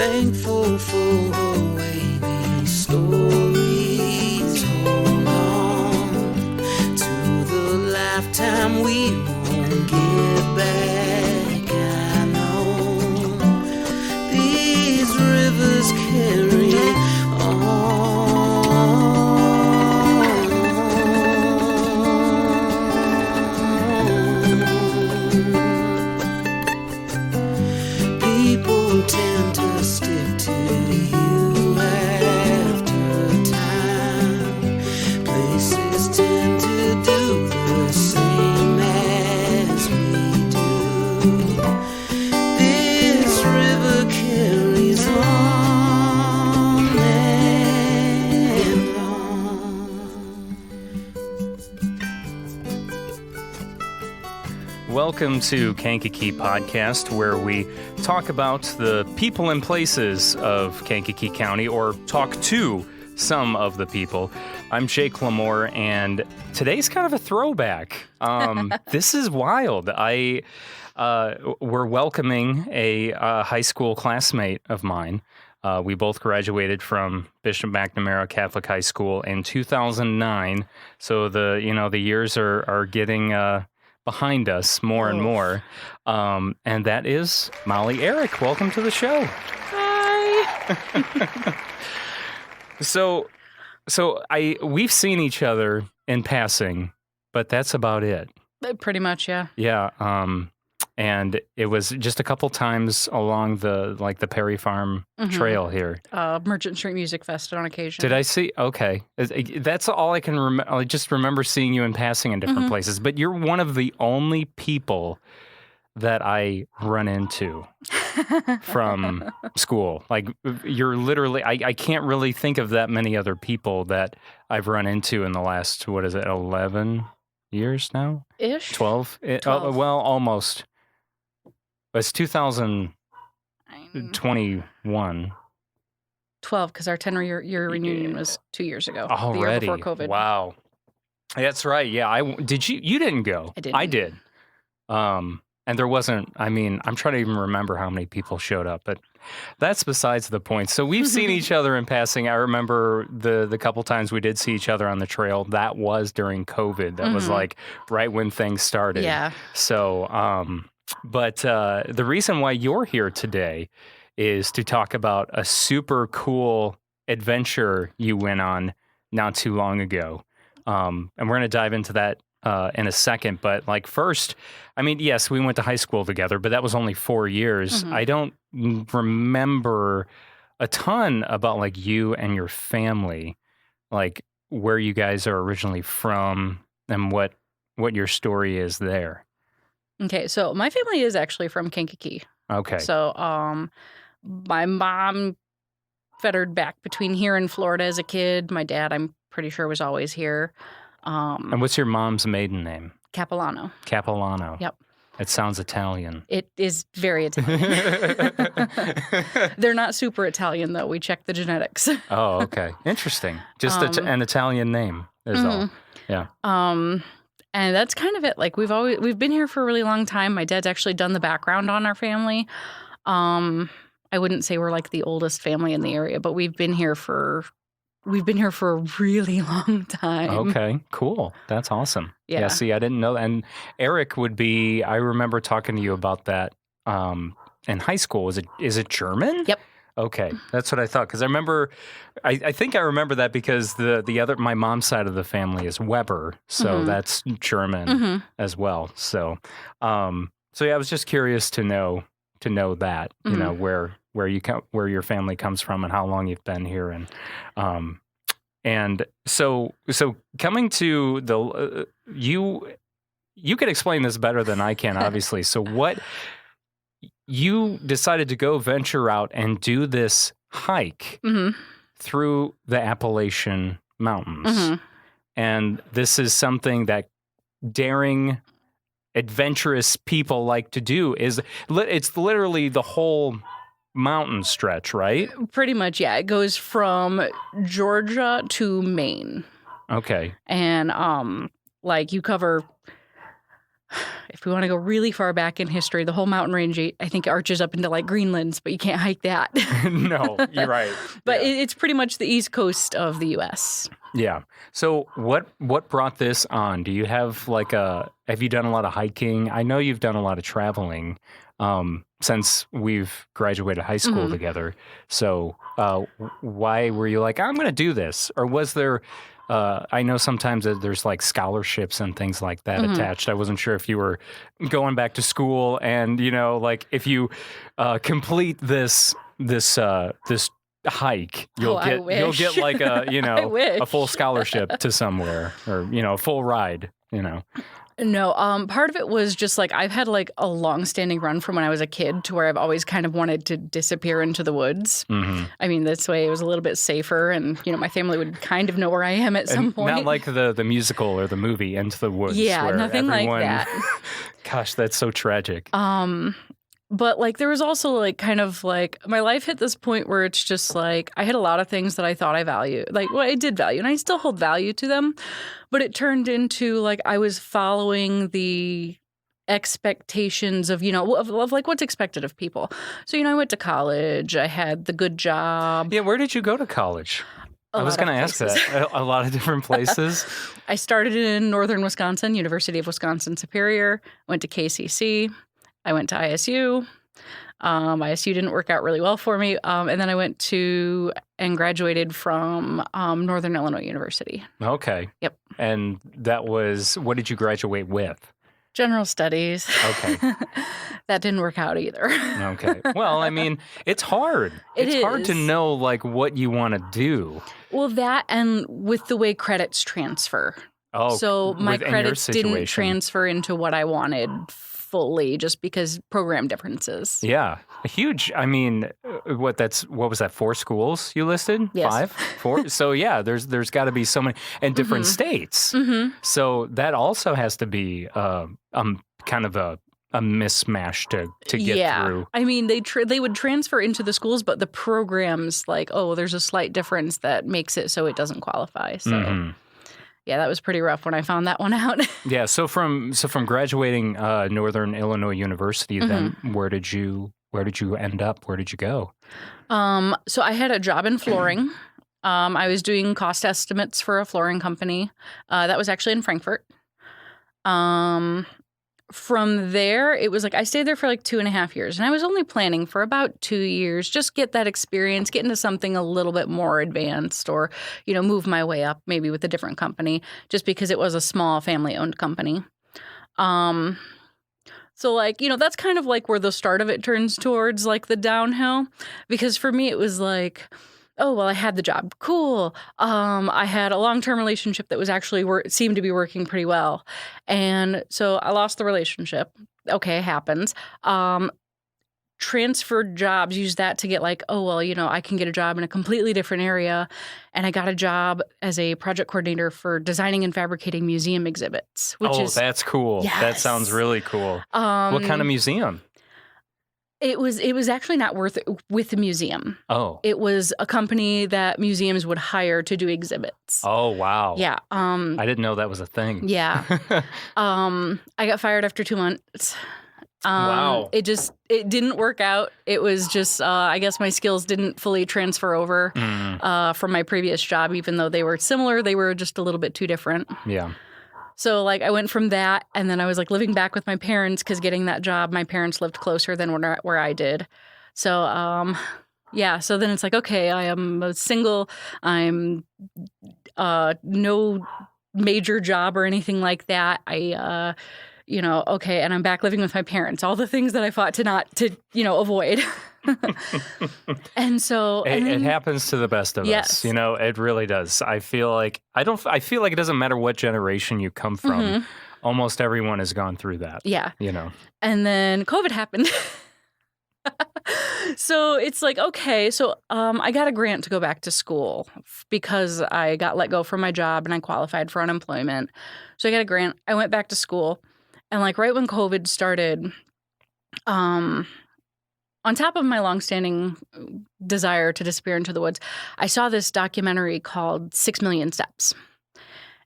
thankful for the way these stories hold on to the lifetime we won't get back. I know these rivers carry on. People tend to stick to you after time. Places tend to do the same as we do. This river carries on and on. Welcome to Kankakee Podcast, where we talk about the people and places of Kankakee County, or talk to some of the people. I'm Jake Lamore, and today's kind of a throwback. This is wild. We're welcoming a high school classmate of mine. We both graduated from Bishop McNamara Catholic High School in 2009, so the years are getting behind us more and more. And that is Molly Ehrich. Welcome to the show. Hi. So we've seen each other in passing, but that's about it. Pretty much, yeah. Yeah. And it was just a couple times along the Perry Farm Trail here. Merchant Street Music Fest on occasion. Did I see? Okay. That's all I can remember. I just remember seeing you in passing in different places. But you're one of the only people that I run into from school. Like, you're literally, I can't really think of that many other people that I've run into in the last, 11 years now? Ish? 12? 12. Well, almost. It's 2021. 12, because our 10-year reunion was 2 years ago. Already? The year before COVID. Wow. That's right. Yeah. Did you? You didn't go. I didn't. I did. And there wasn't. I mean, I'm trying to even remember how many people showed up, but that's besides the point. So we've seen each other in passing. I remember the couple times we did see each other on the trail. That was during COVID. That was like right when things started. Yeah. So, but the reason why you're here today is to talk about a super cool adventure you went on not too long ago. And we're going to dive into that in a second. But like first, I mean, yes, we went to high school together, but that was only 4 years. I don't remember a ton about like you and your family, like where you guys are originally from and what your story is there. Okay, so my family is actually from Kankakee. Okay. So my mom fettered back between here and Florida as a kid. My dad, I'm pretty sure, was always here. And what's your mom's maiden name? Capilano. Capilano. Yep. It sounds Italian. It is very Italian. They're not super Italian, though. We checked the genetics. Oh, okay. Interesting. Just an Italian name is all. Yeah. And that's kind of it. Like we've been here for a really long time. My dad's actually done the background on our family. I wouldn't say we're like the oldest family in the area, but we've been here for a really long time. Okay, cool. That's awesome. Yeah. See, I didn't know. And Ehrich would be, I remember talking to you about that in high school. Is it German? Yep. Okay, that's what I thought. Because I remember, I think I remember that because my mom's side of the family is Weber, so that's German as well. So, yeah, I was just curious to know that, you know, where your family comes from and how long you've been here, and so coming to the you can explain this better than I can, obviously. So what? You decided to go venture out and do this hike through the Appalachian Mountains. And this is something that daring, adventurous people like to do. It's literally the whole mountain stretch, right? Pretty much, yeah. It goes from Georgia to Maine. Okay. And like you cover if we want to go really far back in history, the whole mountain range, I think, arches up into like Greenland, but you can't hike that. No, you're right. But Yeah. it's pretty much the east coast of the U.S. Yeah. So what brought this on? Do you have have you done a lot of hiking? I know you've done a lot of traveling since we've graduated high school together. So why were you like, I'm going to do this? Or was there, I know sometimes that there's like scholarships and things like that attached. I wasn't sure if you were going back to school and, like if you complete this hike, you'll get like a full scholarship to somewhere or, a full ride, No, part of it was just like I've had like a long-standing run from when I was a kid to where I've always kind of wanted to disappear into the woods. I mean, this way it was a little bit safer and, my family would kind of know where I am at some point. Not like the musical or the movie Into the Woods. Yeah, where nothing like that. Gosh, that's so tragic. But like there was also like kind of like my life hit this point where it's just like I had a lot of things that I thought I valued. Like I did value and I still hold value to them. But it turned into like I was following the expectations of, of like what's expected of people. So, I went to college. I had the good job. Yeah, where did you go to college? I was going to ask that. A lot of different places. I started in northern Wisconsin, University of Wisconsin Superior. Went to KCC. I went to ISU. ISU didn't work out really well for me. And then I went to and graduated from Northern Illinois University. Okay. Yep. And that was, what did you graduate with? General studies. Okay. That didn't work out either. Okay. Well, I mean, it's hard. It's hard to know like what you want to do. Well, that and with the way credits transfer. Oh, so my credits didn't transfer into what I wanted fully just because program differences. Yeah. Huge. I mean, what was that, 4 schools you listed? Yes. 5? 4? So yeah, there's got to be so many and different states. So that also has to be kind of a mismatch to get through. I mean, they would transfer into the schools, but the programs like, there's a slight difference that makes it so it doesn't qualify. So yeah, that was pretty rough when I found that one out. Yeah, so from graduating Northern Illinois University, then where did you end up? Where did you go? So I had a job in flooring. I was doing cost estimates for a flooring company. That was actually in Frankfurt. From there, it was like I stayed there for like 2.5 years, and I was only planning for about 2 years, just get that experience, get into something a little bit more advanced, or move my way up maybe with a different company, just because it was a small family-owned company. So like that's kind of like where the start of it turns towards like the downhill, because for me it was like, oh, well, I had the job. Cool. I had a long-term relationship that was actually seemed to be working pretty well. And so I lost the relationship. Okay, it happens. Transferred jobs, used that to get like, oh, well, I can get a job in a completely different area. And I got a job as a project coordinator for designing and fabricating museum exhibits. That's cool. Yes. That sounds really cool. What kind of museum? It was actually not with the museum. Oh. It was a company that museums would hire to do exhibits. Oh, wow. Yeah. I didn't know that was a thing. Yeah. I got fired after 2 months. Wow. It didn't work out. It was just, I guess my skills didn't fully transfer over from my previous job, even though they were similar. They were just a little bit too different. Yeah. So, like, I went from that, and then I was, like, living back with my parents because getting that job, my parents lived closer than where I did. So, yeah. So then it's like, okay, I am single. I'm no major job or anything like that. Okay, and I'm back living with my parents. All the things that I fought to avoid. And so it happens to the best of us. It really does. I feel like it doesn't matter what generation you come from. Almost everyone has gone through that. Yeah. And then COVID happened. So it's like, okay, so I got a grant to go back to school because I got let go from my job and I qualified for unemployment. So I got a grant. I went back to school, and like right when COVID started, on top of my longstanding desire to disappear into the woods, I saw this documentary called 6 Million Steps.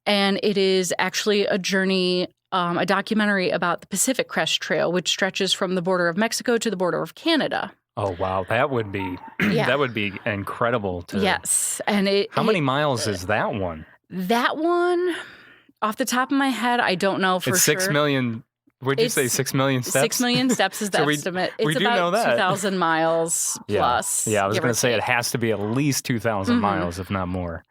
And it is actually a journey a documentary about the Pacific Crest Trail, which stretches from the border of Mexico to the border of Canada. Oh, wow. That would be that would be incredible. Yes. And how many miles is that one? That one, off the top of my head, I don't know for it's sure. 6 million. Would you say 6 million steps? 6 million steps is the estimate. It's do about know that. 2,000 miles plus. Yeah, I was going to say it has to be at least 2,000 miles, if not more.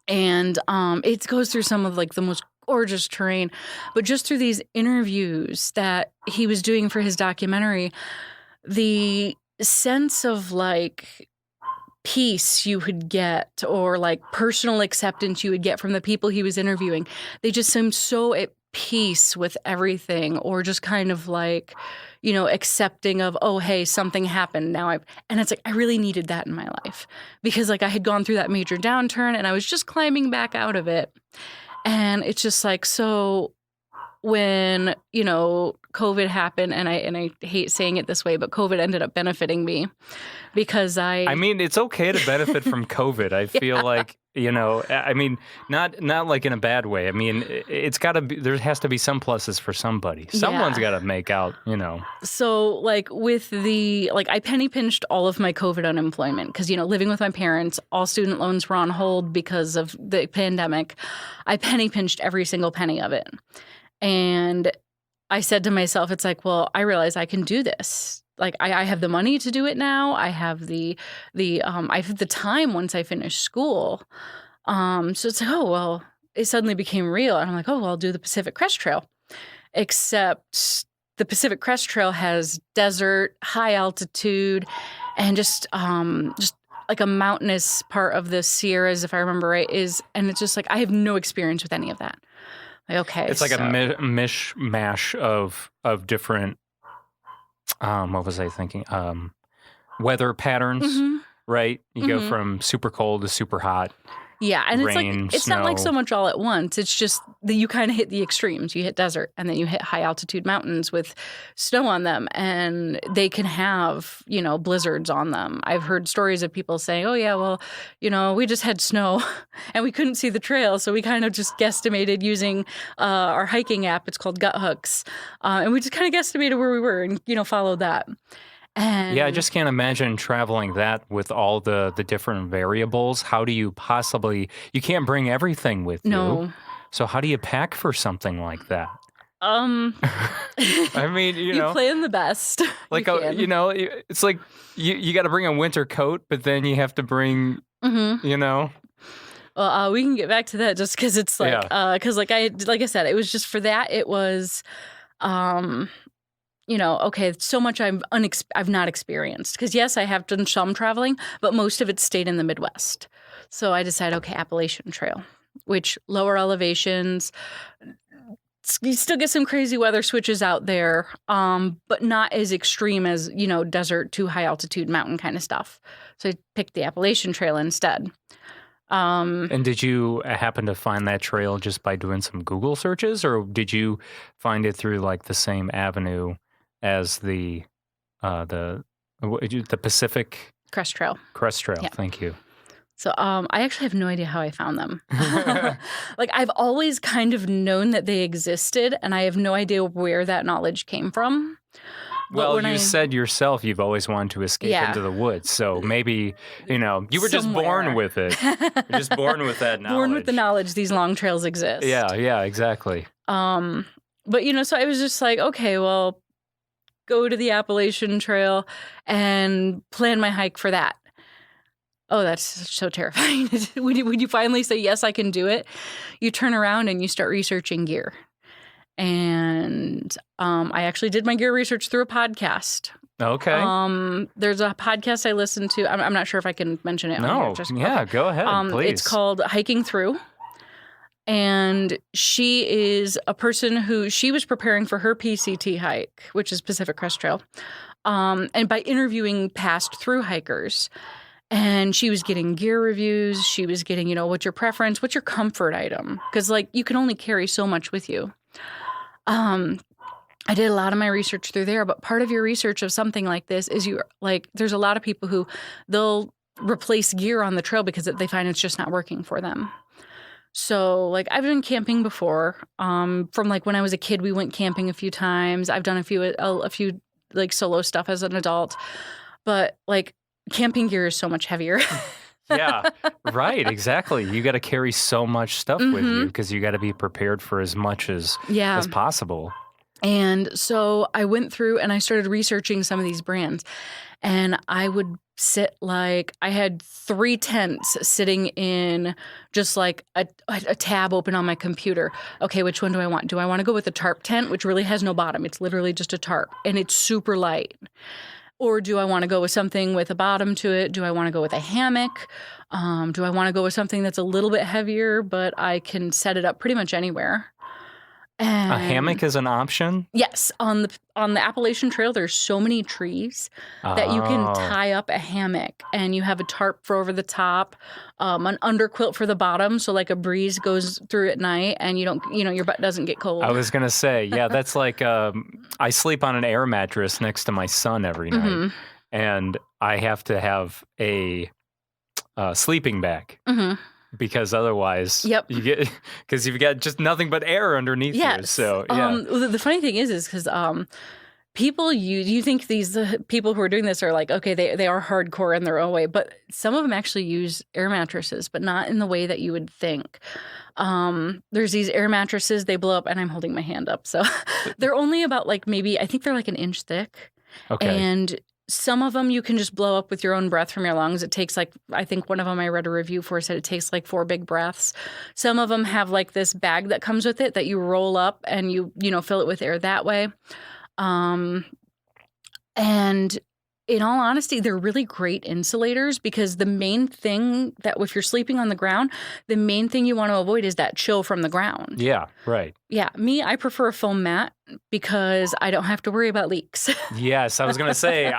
And it goes through some of like the most gorgeous terrain. But just through these interviews that he was doing for his documentary, the sense of like peace you would get or like personal acceptance you would get from the people he was interviewing, they just seemed so at peace with everything, or just kind of like, you know, accepting of, oh, hey, something happened now. And it's like, I really needed that in my life because like I had gone through that major downturn and I was just climbing back out of it. And it's just like, so when, you know, COVID happened, and I hate saying it this way, but COVID ended up benefiting me because I mean, it's okay to benefit from COVID. I feel like, you know, I mean, not like in a bad way. I mean, it's got to be, there has to be some pluses for somebody. Someone's got to make out, you know. So like with I penny pinched all of my COVID unemployment because, you know, living with my parents, all student loans were on hold because of the pandemic. I penny pinched every single penny of it. And I said to myself, it's like, well, I realize I can do this. Like I have the money to do it now. I have the time once I finish school. So it's like, oh, well, it suddenly became real. And I'm like, oh, well, I'll do the Pacific Crest Trail. Except the Pacific Crest Trail has desert, high altitude, and just like a mountainous part of the Sierras, if I remember right, and it's just like, I have no experience with any of that. Okay. It's like a mishmash of different, what was I thinking? Weather patterns, right? You go from super cold to super hot. Yeah, and rain, it's snow. not like so much all at once. It's just that you kind of hit the extremes. You hit desert, and then you hit high altitude mountains with snow on them, and they can have, you know, blizzards on them. I've heard stories of people saying, "Oh yeah, well, you know, we just had snow, and we couldn't see the trail, so we kind of just guesstimated using our hiking app. It's called Gut Hooks, and we just kind of guesstimated where we were, and you know, followed that." And yeah, I just can't imagine traveling that with all the different variables. How do you possibly, you can't bring everything with you. So how do you pack for something like that? I mean, you know. You plan the best. Like, you know, it's like you got to bring a winter coat, but then you have to bring, you know. Well, we can get back to that just because it's like, because like I said, it was just for that. It was, you know, okay, so much I've not experienced. Because yes, I have done some traveling, but most of it stayed in the Midwest. So I decided, okay, Appalachian Trail, which lower elevations, you still get some crazy weather switches out there, but not as extreme as, you know, desert to high altitude mountain kind of stuff. So I picked the Appalachian Trail instead. And did you happen to find that trail just by doing some Google searches, or did you find it through like the same avenue as the Pacific Crest Trail? Crest Trail. Yeah. Thank you. So I actually have no idea how I found them. Like I've always kind of known that they existed, and I have no idea where that knowledge came from. Well, you said yourself you've always wanted to escape into the woods. So maybe, you know, you were just born with it. You're just born with that knowledge. Born with the knowledge these long trails exist. Yeah, exactly. But, you know, so I was just like, okay, well, go to the Appalachian Trail and plan my hike for that. Oh, that's so terrifying. When you finally say, yes, I can do it, you turn around and you start researching gear. And I actually did my gear research through a podcast. Okay. There's a podcast I listened to. I'm not sure if I can mention it. No. Go ahead, please. It's called Hiking Through. And she is a person who, she was preparing for her PCT hike, which is Pacific Crest Trail. And by interviewing past through hikers. And she was getting gear reviews. She was getting, you know, what's your preference? What's your comfort item? Because, like, you can only carry so much with you. I did a lot of my research through there, but part of your research of something like this is there's a lot of people who they'll replace gear on the trail because they find it's just not working for them. So, like, I've been camping before. From like when I was a kid, we went camping a few times. I've done a few like solo stuff as an adult, but like camping gear is so much heavier. Yeah, right. Exactly. You got to carry so much stuff with you because you got to be prepared for as much as possible. And so I went through and I started researching some of these brands, and I would sit like I had 3 tents sitting in just like a tab open on my computer. Okay, which one do I want? Do I want to go with the tarp tent, which really has no bottom? It's literally just a tarp and it's super light. Or do I want to go with something with a bottom to it? Do I want to go with a hammock? Do I want to go with something that's a little bit heavier, but I can set it up pretty much anywhere? And A hammock is an option? yes, on the Appalachian Trail, there's so many trees that you can tie up a hammock, and you have a tarp for over the top, an underquilt for the bottom, so like a breeze goes through at night, and your butt doesn't get cold. I was going to say, yeah, that's like I sleep on an air mattress next to my son every night, and I have to have a sleeping bag. Because otherwise, you get because you've got just nothing but air underneath you. So the funny thing is because people you think these people who are doing this are like, okay, they are hardcore in their own way, but some of them actually use air mattresses, but not in the way that you would think. There's these air mattresses, they blow up, and I'm holding my hand up, so they're only about like maybe I think they're like an inch thick, and some of them you can just blow up with your own breath from your lungs. It takes like, I think one of them I read a review for said it takes like 4 big breaths. Some of them have like this bag that comes with it that you roll up and you fill it with air that way. And in all honesty, they're really great insulators because the main thing that if you're sleeping on the ground, the main thing you want to avoid is that chill from the ground. Yeah, right. Yeah, I prefer a foam mat because I don't have to worry about leaks. Yes, I was going to say,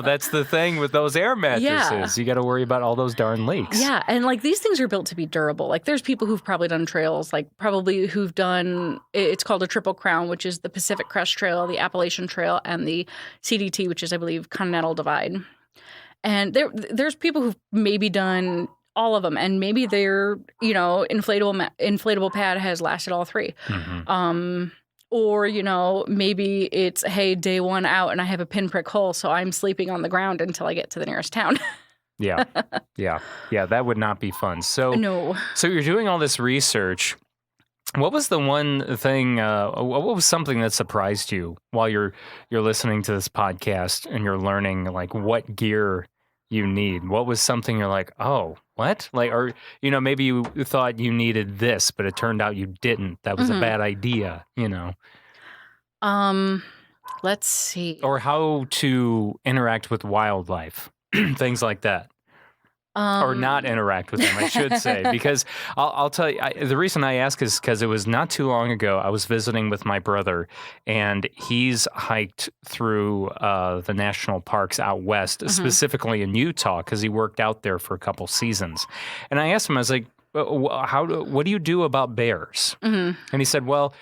that's the thing with those air mattresses. Yeah. You got to worry about all those darn leaks. Yeah, and like these things are built to be durable. Like there's people who've probably done trails, like probably who've done, it's called a Triple Crown, which is the Pacific Crest Trail, the Appalachian Trail, and the CDT, which is, I believe, Continental Divide. And there's people who've maybe done all of them, and maybe their inflatable pad has lasted all 3. Or maybe it's, hey, day 1 out and I have a pinprick hole, so I'm sleeping on the ground until I get to the nearest town. Yeah, that would not be fun. So no. So you're doing all this research. What was the one thing? What was something that surprised you while you're listening to this podcast and you're learning like what gear you need? What was something you're like, oh, what? Like, or maybe you thought you needed this, but it turned out you didn't. That was a bad idea. Let's see. Or how to interact with wildlife, things like that. Or not interact with them, I should say, because I'll tell you, the reason I ask is because it was not too long ago, I was visiting with my brother, and he's hiked through the national parks out west, specifically in Utah, because he worked out there for a couple seasons. And I asked him, I was like, what do you do about bears? And he said, well,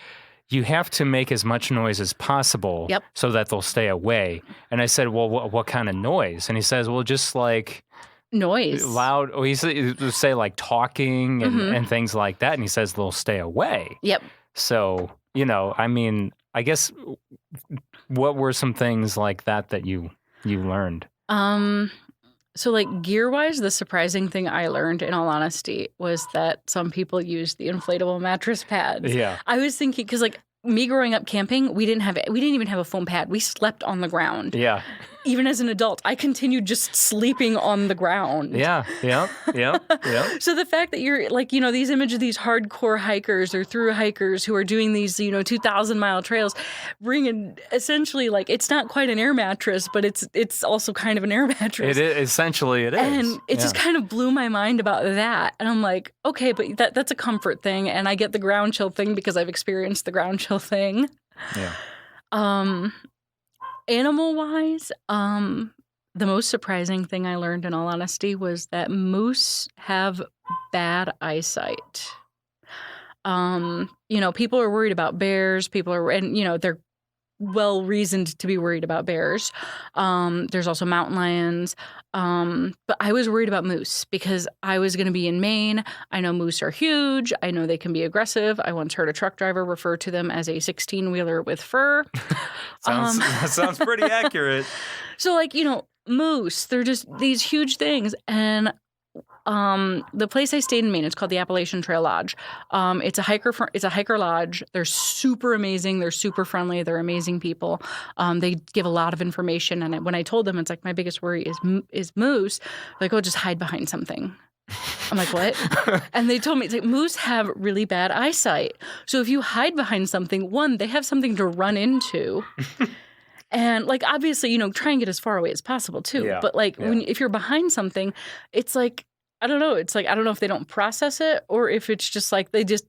you have to make as much noise as possible so that they'll stay away. And I said, well, what kind of noise? And he says, well, just like noise. Loud. Oh, he would say like talking and things like that. And he says they'll stay away. Yep. So, I guess what were some things like that you learned? So like gear-wise, the surprising thing I learned, in all honesty, was that some people use the inflatable mattress pads. Yeah. I was thinking, because like me growing up camping, we didn't even have a foam pad. We slept on the ground. Yeah. Even as an adult, I continued just sleeping on the ground. Yeah. So the fact that you're like, these images of these hardcore hikers or through hikers who are doing these, 2,000-mile trails, bringing essentially like, it's not quite an air mattress, but it's also kind of an air mattress. It is, essentially it is. And it just kind of blew my mind about that. And I'm like, okay, but that's a comfort thing. And I get the ground chill thing because I've experienced the ground chill thing. Yeah. Animal-wise, the most surprising thing I learned, in all honesty, was that moose have bad eyesight. People are worried about bears. People are, and they're well reasoned to be worried about bears. There's also mountain lions. But I was worried about moose because I was going to be in Maine. I know moose are huge. I know they can be aggressive. I once heard a truck driver refer to them as a 16-wheeler with fur. That sounds pretty accurate. So, like, moose, they're just these huge things. And the place I stayed in Maine, it's called the Appalachian Trail Lodge. It's a hiker lodge. They're super amazing. They're super friendly. They're amazing people. They give a lot of information. And when I told them, it's like, my biggest worry is moose. They're like, oh, just hide behind something. I'm like, what? And they told me, it's like, moose have really bad eyesight. So if you hide behind something, one, they have something to run into. And, like, obviously, try and get as far away as possible, too. Yeah. But, like, if you're behind something, it's like, I don't know. It's like, I don't know if they don't process it or if it's just like they just,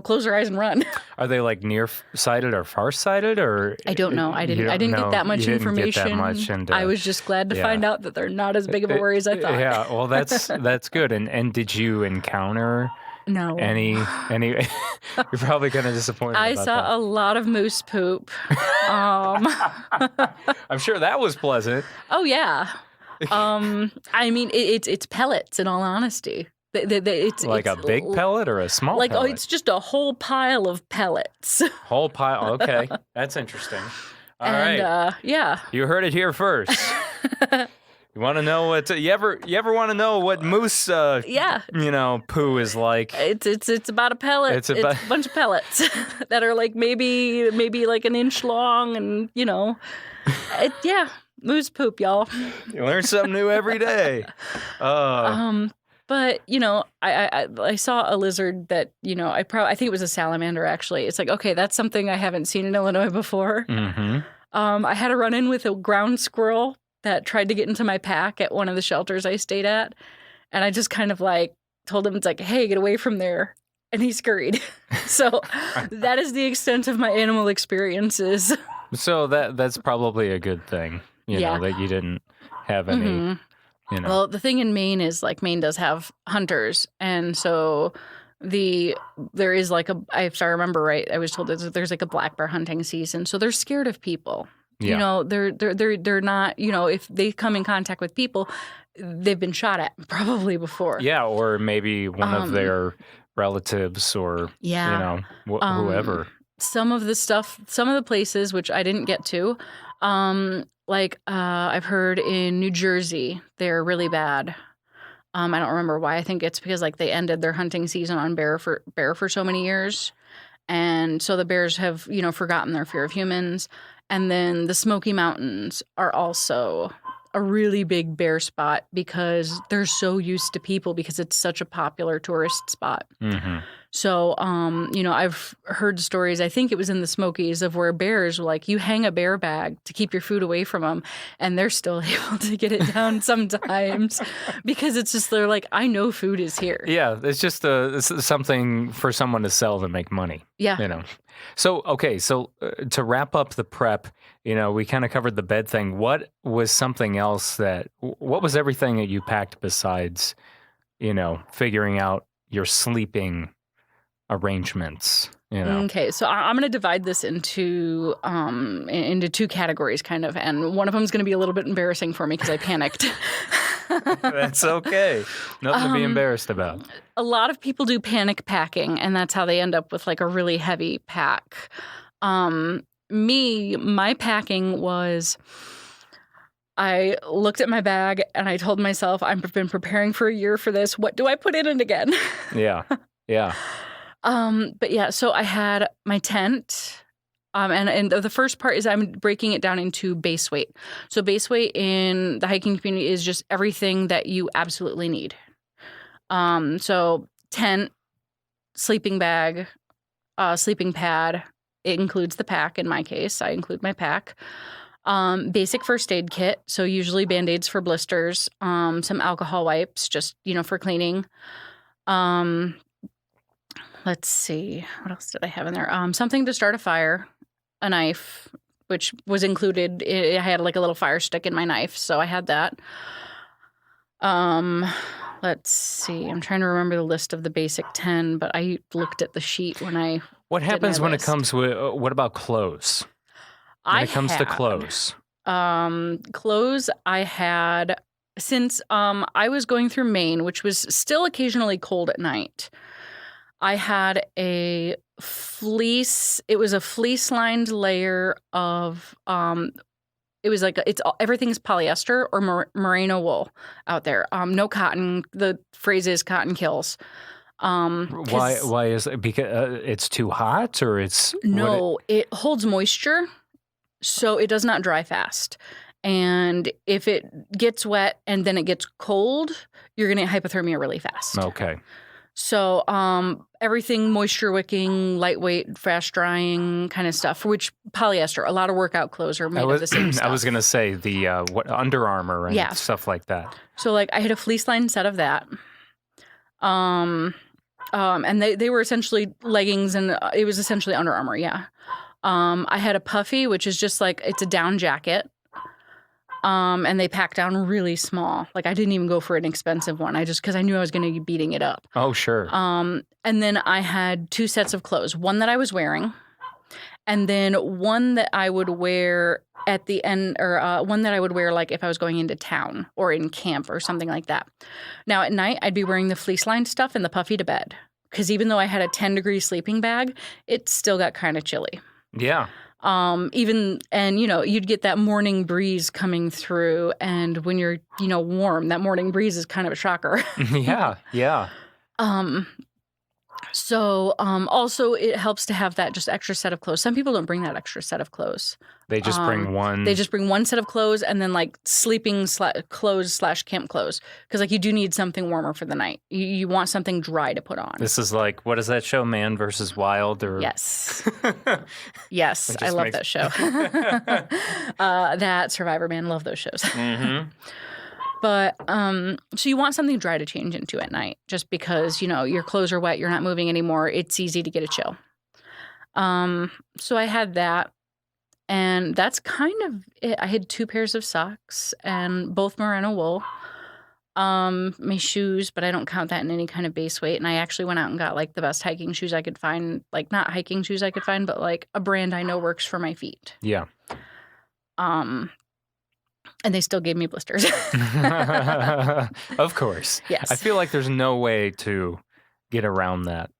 close their eyes and run. Are they like nearsighted or farsighted, or I don't know. I didn't get that much information. I was just glad to find out that they're not as big of a worry as I thought. Yeah, well, that's good. And did you encounter any? You're probably kind of disappointed. I saw a lot of moose poop. I'm sure that was pleasant. Oh yeah. I mean, it's pellets. In all honesty, it's like a big pellet or a small pellet? Like, it's just a whole pile of pellets. Whole pile. Okay, that's interesting. All right. Yeah. You heard it here first. You want to know what you ever want to know what moose poo is like? It's about a pellet. It's a bunch of pellets that are like maybe like an inch long, and moose poop, y'all. You learn something new every day. But I saw a lizard that I think it was a salamander actually. It's like, okay, that's something I haven't seen in Illinois before. Mm-hmm. I had a run-in with a ground squirrel that tried to get into my pack at one of the shelters I stayed at, and I just kind of like told him, it's like, hey, get away from there, and he scurried. So that is the extent of my animal experiences. So that's probably a good thing, you know, that you didn't have any. Mm-hmm. Well, the thing in Maine is, like, Maine does have hunters, and so there is like if I remember right, I was told there's like a black bear hunting season, so they're scared of people. Yeah. They're not, if they come in contact with people, they've been shot at probably before. Yeah, or maybe one of their relatives or whoever. Some of the places which I didn't get to, I've heard in New Jersey, they're really bad. I don't remember why. I think it's because like they ended their hunting season on bear for so many years. And so the bears have, forgotten their fear of humans. And then the Smoky Mountains are also a really big bear spot because they're so used to people because it's such a popular tourist spot. Mm-hmm. So, I've heard stories, I think it was in the Smokies, of where bears, like, you hang a bear bag to keep your food away from them, and they're still able to get it down sometimes because it's just, they're like, I know food is here. Yeah, it's just something for someone to sell to make money. Yeah. So, okay, to wrap up the prep, we kind of covered the bed thing. What was something else what was everything that you packed besides, figuring out your sleeping arrangements? Okay, so I'm going to divide this into two categories, kind of, and one of them is going to be a little bit embarrassing for me because I panicked. That's okay. Nothing to be embarrassed about. A lot of people do panic packing, and that's how they end up with like a really heavy pack. My packing was, I looked at my bag and I told myself, I've been preparing for a year for this. What do I put in it again? Yeah. But yeah, so I had my tent. And the first part is I'm breaking it down into base weight. So base weight in the hiking community is just everything that you absolutely need. So tent, sleeping bag, sleeping pad. It includes the pack. In my case, I include my pack. Basic first aid kit. So usually Band-Aids for blisters, some alcohol wipes, just, for cleaning. Let's see. What else did I have in there? Something to start a fire. A knife, which was included. I had like a little fire stick in my knife, so I had that. Let's see. I'm trying to remember the list of the basic 10, but I looked at the sheet when I. What happens when it comes with? What about clothes? When it comes to clothes. Clothes I had since I was going through Maine, which was still occasionally cold at night. I had a fleece. It was a fleece-lined layer of it was like everything's polyester or merino wool out there. No cotton. The phrase is cotton kills. Why is it? Because it's too hot, or it's no? It holds moisture, so it does not dry fast. And if it gets wet and then it gets cold, you're going to get hypothermia really fast. Okay. So everything moisture wicking, lightweight, fast drying kind of stuff, for which polyester, a lot of workout clothes are made of the same stuff. I was going to say the Under Armour and stuff like that. So like I had a fleece lined set of that. And they were essentially leggings, and it was essentially Under Armour, yeah. I had a puffy, which is just like, it's a down jacket. And they pack down really small. Like I didn't even go for an expensive one. Because I knew I was going to be beating it up. Oh, sure. And then I had 2 sets of clothes. One that I was wearing, and then one that I would wear at the end, or one that I would wear like if I was going into town or in camp or something like that. Now at night, I'd be wearing the fleece-lined stuff and the puffy to bed. Because even though I had a 10-degree sleeping bag, it still got kind of chilly. Yeah. You'd get that morning breeze coming through, and when you're, warm, that morning breeze is kind of a shocker. Yeah. Also it helps to have that just extra set of clothes. Some people don't bring that extra set of clothes. They just bring one. They just bring one set of clothes and then like sleeping clothes / camp clothes. Because like you do need something warmer for the night. You want something dry to put on. This is like, what is that show, Man vs. Wild? Or Yes. Yes, I love that show. That Survivor Man, love those shows. Mm-hmm. But so you want something dry to change into at night, just because your clothes are wet, you're not moving anymore. It's easy to get a chill. So I had that, and that's kind of it. I had 2 pairs of socks and both merino wool. My shoes, but I don't count that in any kind of base weight. And I actually went out and got like the best hiking shoes I could find, like not hiking shoes I could find, but like a brand I know works for my feet. Yeah. And they still gave me blisters. Of course. Yes. I feel like there's no way to get around that.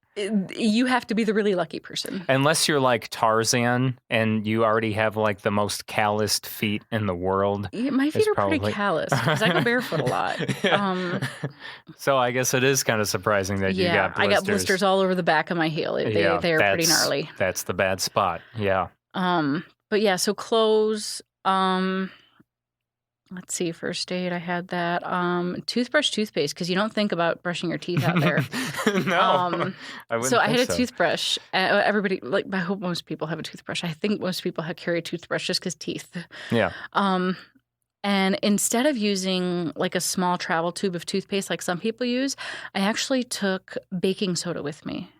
You have to be the really lucky person. Unless you're like Tarzan and you already have like the most calloused feet in the world. My feet are pretty calloused because I go barefoot a lot. Yeah. So I guess it is kind of surprising that you got blisters. I got blisters all over the back of my heel. They are pretty gnarly. That's the bad spot. Yeah. But yeah, so clothes. Let's see, first aid, I had that. Toothbrush, toothpaste, because you don't think about brushing your teeth out there. No, I had a toothbrush. Everybody, like, I hope most people have a toothbrush. I think most people carry a toothbrush just because teeth. Yeah. And instead of using like a small travel tube of toothpaste like some people use, I actually took baking soda with me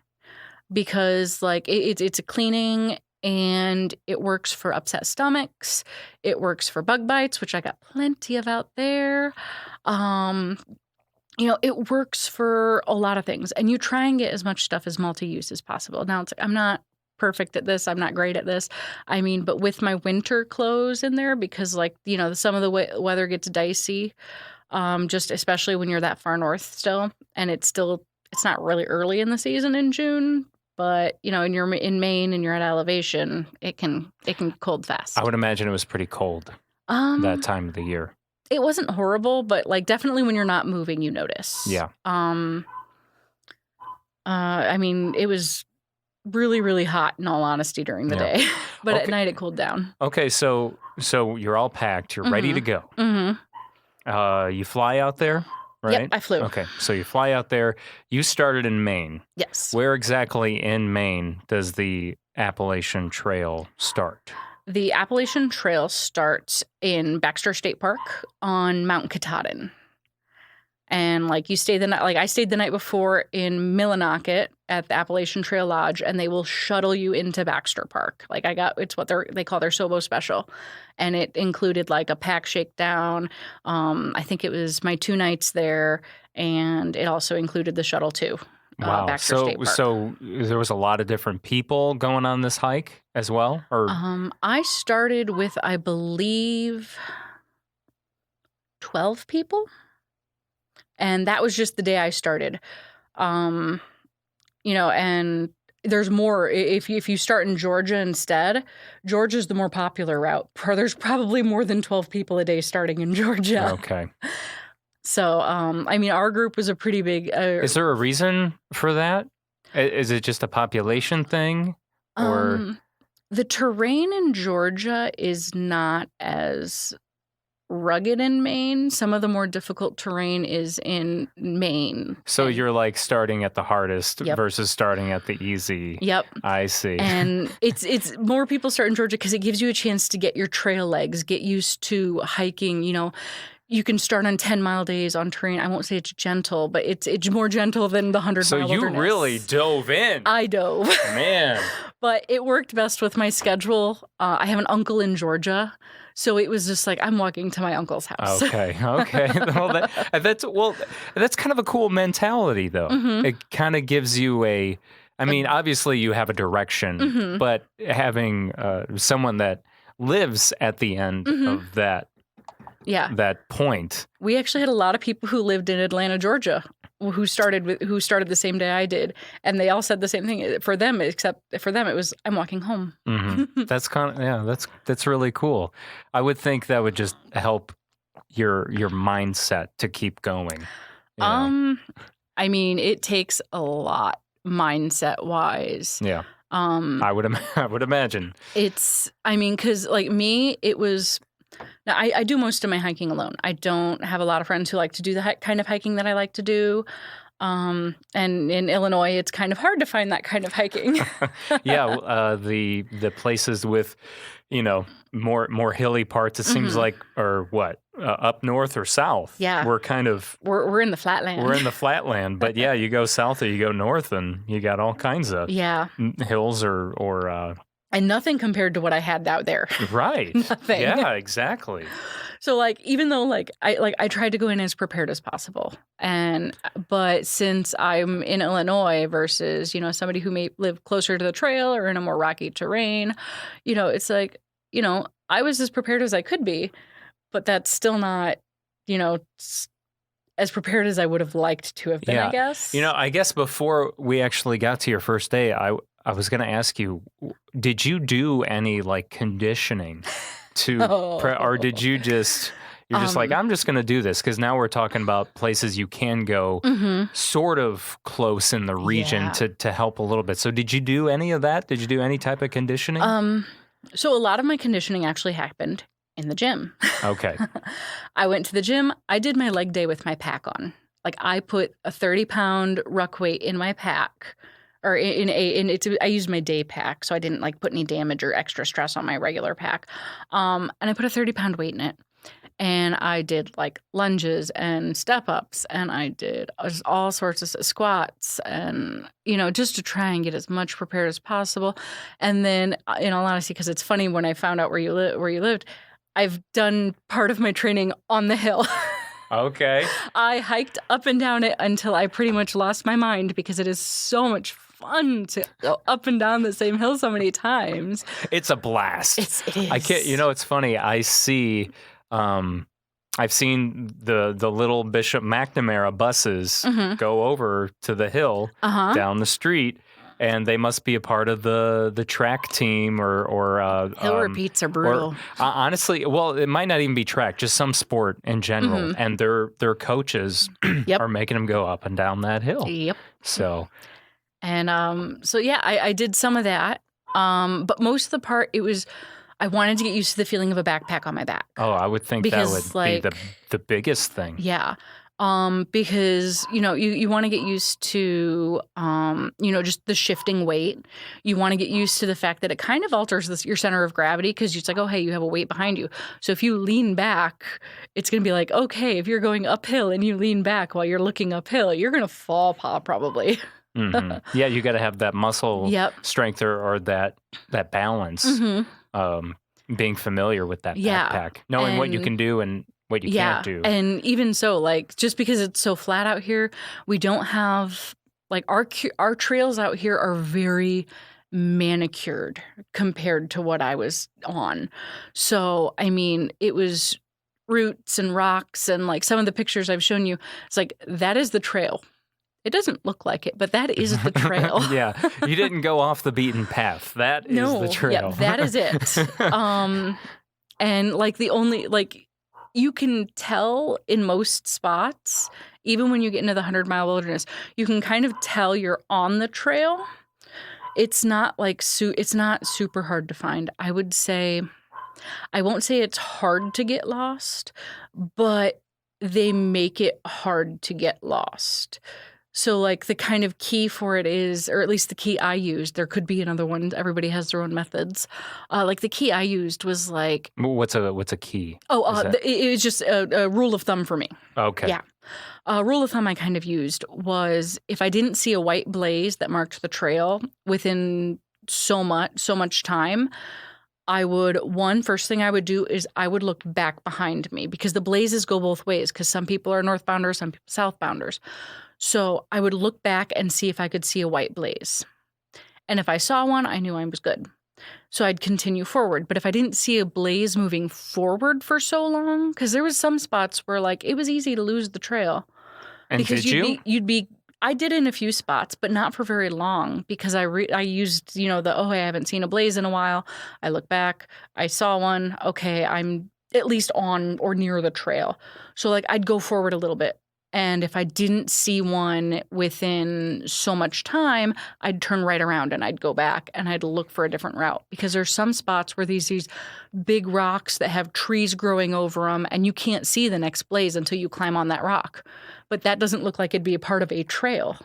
because like it's a cleaning. And it works for upset stomachs. It works for bug bites, which I got plenty of out there. It works for a lot of things. And you try and get as much stuff as multi-use as possible. Now, it's like, I'm not perfect at this. I'm not great at this. I mean, but with my winter clothes in there, because like, some of the weather gets dicey, just especially when you're that far north still. And it's not really early in the season in June. But, and you're in Maine and you're at elevation, it can cold fast. I would imagine it was pretty cold that time of the year. It wasn't horrible, but like definitely when you're not moving, you notice. Yeah. I mean, it was really, really hot in all honesty during the day, but at night it cooled down. Okay, so you're all packed, you're ready to go. Mm-hmm. You fly out there? Right? Yep, I flew. Okay, so you fly out there. You started in Maine. Yes. Where exactly in Maine does the Appalachian Trail start? The Appalachian Trail starts in Baxter State Park on Mount Katahdin. And like you stay the night, like I stayed the night before in Millinocket at the Appalachian Trail Lodge, and they will shuttle you into Baxter Park. Like it's what they call their Sobo special, and it included like a pack shakedown. I think it was my 2 nights there, and it also included the shuttle too. Wow! Baxter State Park. So there was a lot of different people going on this hike as well? Or I started with, I believe, 12 people. And that was just the day I started. And there's more. If you start in Georgia instead, Georgia's the more popular route. There's probably more than 12 people a day starting in Georgia. okay. So, our group was a pretty big. Is there a reason for that? Is it just a population thing? Or the terrain in Georgia is not as rugged in Maine. Some of the more difficult terrain is in Maine. So you're like starting at the hardest Yep. versus starting at the easy. Yep. I see. And it's more people start in Georgia because it gives you a chance to get your trail legs, get used to hiking. You can start on 10-mile days on terrain. I won't say it's gentle, but it's more gentle than the 100-mile So you wilderness. really dove in. I dove. Man. But it worked best with my schedule. I have an uncle in Georgia, so it was just like I'm walking to my uncle's house. Okay. Well, that's kind of a cool mentality, though. Mhm. It kind of gives you obviously you have a direction, Mhm. but having someone that lives at the end Mhm. of that point. We actually had a lot of people who lived in Atlanta, Georgia, who started the same day I did, and they all said the same thing. For them, except for them, it was I'm walking home. Mm-hmm. That's really cool. I would think that would just help your mindset to keep going. It takes a lot mindset wise. Yeah. I would imagine. Because like me, it was. Now, I do most of my hiking alone. I don't have a lot of friends who like to do the kind of hiking that I like to do. And in Illinois, it's kind of hard to find that kind of hiking. Yeah, the places with, more hilly parts. It seems like, or what, up north or south? Yeah, we're in the flatland. We're in the flatland, but yeah, you go south or you go north, and you got all kinds of hills or. And nothing compared to what I had out there. Right. Nothing. Yeah, exactly. So even though I tried to go in as prepared as possible, but since I'm in Illinois versus somebody who may live closer to the trail or in a more rocky terrain, it's like I was as prepared as I could be, but that's still not as prepared as I would have liked to have been. I guess. I guess before we actually got to your first day, I was going to ask you, did you do any conditioning or did you just, you're just like, I'm just going to do this? Because now we're talking about places you can go sort of close in the region to help a little bit. So did you do any of that? Did you do any type of conditioning? So a lot of my conditioning actually happened in the gym. Okay. I went to the gym. I did my leg day with my pack on. I put a 30-pound ruck weight in my pack. Or I used my day pack, so I didn't put any damage or extra stress on my regular pack. And I put a 30-pound weight in it, and I did lunges and step ups, and I did all sorts of squats, and just to try and get as much prepared as possible. And then, in all honesty, because it's funny when I found out where you lived, I've done part of my training on the hill. Okay. I hiked up and down it until I pretty much lost my mind because it is so much fun to go up and down the same hill so many times. It's a blast. It is. I can't. It's funny. I see. I've seen the little Bishop McNamara buses go over to the hill down the street. And they must be a part of the track team or hill repeats are brutal. Honestly, well, it might not even be track, just some sport in general. And their coaches are making them go up and down that hill. Yep. So, and I did some of that. But most of the part, it was I wanted to get used to the feeling of a backpack on my back. Oh, I would think that would be the biggest thing. Yeah. Because, you want to get used to, just the shifting weight. You want to get used to the fact that it kind of alters your center of gravity because it's like, oh, hey, you have a weight behind you. So if you lean back, it's going to be like, okay, if you're going uphill and you lean back while you're looking uphill, you're going to fall probably. Yeah, you got to have that muscle strength or that balance. Being familiar with that backpack, knowing what you can do and what you can't do. And even so, just because it's so flat out here, we don't have our trails out here are very manicured compared to what I was on. So, I mean, it was roots and rocks and like some of the pictures I've shown you. It's like, that is the trail. It doesn't look like it, but that is the trail. Yeah. You didn't go off the beaten path. That is the trail. Yeah, that is it. And like the only, like, you can tell in most spots, even when you get into the 100-mile wilderness, you can kind of tell you're on the trail. It's not like, it's not super hard to find. I would say, I won't say it's hard to get lost, but they make it hard to get lost. So like the kind of key for it is, or at least the key I used, there could be another one. Everybody has their own methods. Like the key I used was like, What's a key? It was just a rule of thumb for me. Okay. Yeah. A rule of thumb I kind of used was if I didn't see a white blaze that marked the trail within so much time, I would, first thing I would do is I would look back behind me because the blazes go both ways because some people are northbounders, some people southbounders. So I would look back and see if I could see a white blaze. And if I saw one, I knew I was good. So I'd continue forward. But if I didn't see a blaze moving forward for so long, because there was some spots where like it was easy to lose the trail. And because did you? I did in a few spots, but not for very long because I used, I haven't seen a blaze in a while. I look back, I saw one. Okay, I'm at least on or near the trail. So like I'd go forward a little bit. And if I didn't see one within so much time, I'd turn right around and I'd go back and I'd look for a different route because there's some spots where these big rocks that have trees growing over them and you can't see the next blaze until you climb on that rock. But that doesn't look like it'd be a part of a trail.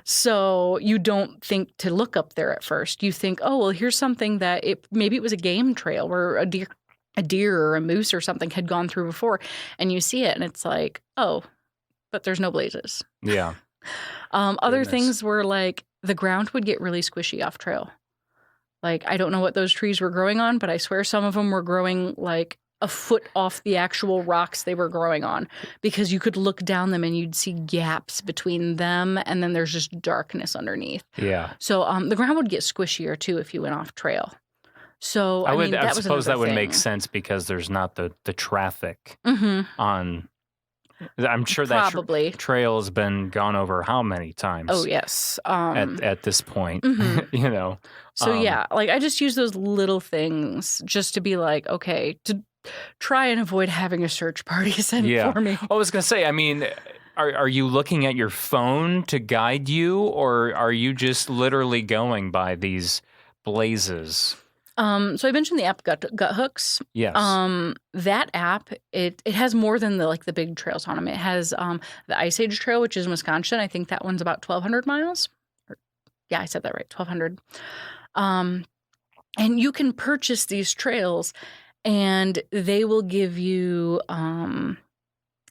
So you don't think to look up there at first. You think, oh, well, here's something that maybe it was a game trail where a deer or a moose or something had gone through before and you see it and it's like, oh, but there's no blazes. Yeah. Other things were like the ground would get really squishy off trail. Like, I don't know what those trees were growing on, but I swear some of them were growing like a foot off the actual rocks they were growing on because you could look down them and you'd see gaps between them and then there's just darkness underneath. Yeah. So the ground would get squishier too if you went off trail. So I suppose that would thing. make sense because there's not the traffic on. I'm sure Probably. that trail has been gone over how many times? Oh, yes. At this point, So, yeah, like I just use those little things just to be like, okay, to try and avoid having a search party sent for me. I was going to say, I mean, are you looking at your phone to guide you or are you just literally going by these blazes? So I mentioned the app Gut Hooks. Yes. That app, it has more than the big trails on them. It has the Eyesight Trail, which is in Wisconsin. I think that one's about 1,200 miles. Yeah, I said that right, 1,200. And you can purchase these trails, and they will give you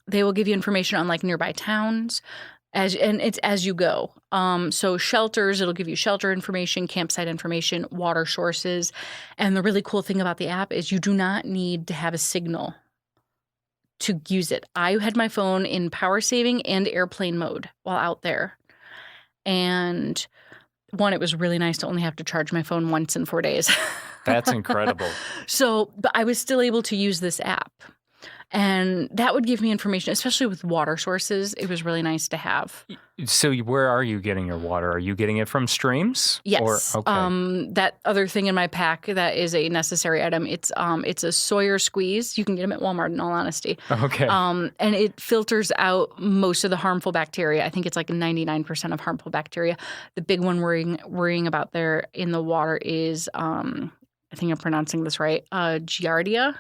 information on like nearby towns. And it's as you go. So shelters, it'll give you shelter information, campsite information, water sources. And the really cool thing about the app is you do not need to have a signal to use it. I had my phone in power saving and airplane mode while out there. And one, it was really nice to only have to charge my phone once in 4 days. That's incredible. But I was still able to use this app. And that would give me information, especially with water sources. It was really nice to have. So where are you getting your water? Are you getting it from streams? Yes. That other thing in my pack that is a necessary item, it's a Sawyer Squeeze. You can get them at Walmart, in all honesty. Okay. And it filters out most of the harmful bacteria. I think it's like 99% of harmful bacteria. The big one worrying about there in the water is, I think I'm pronouncing this right, Giardia.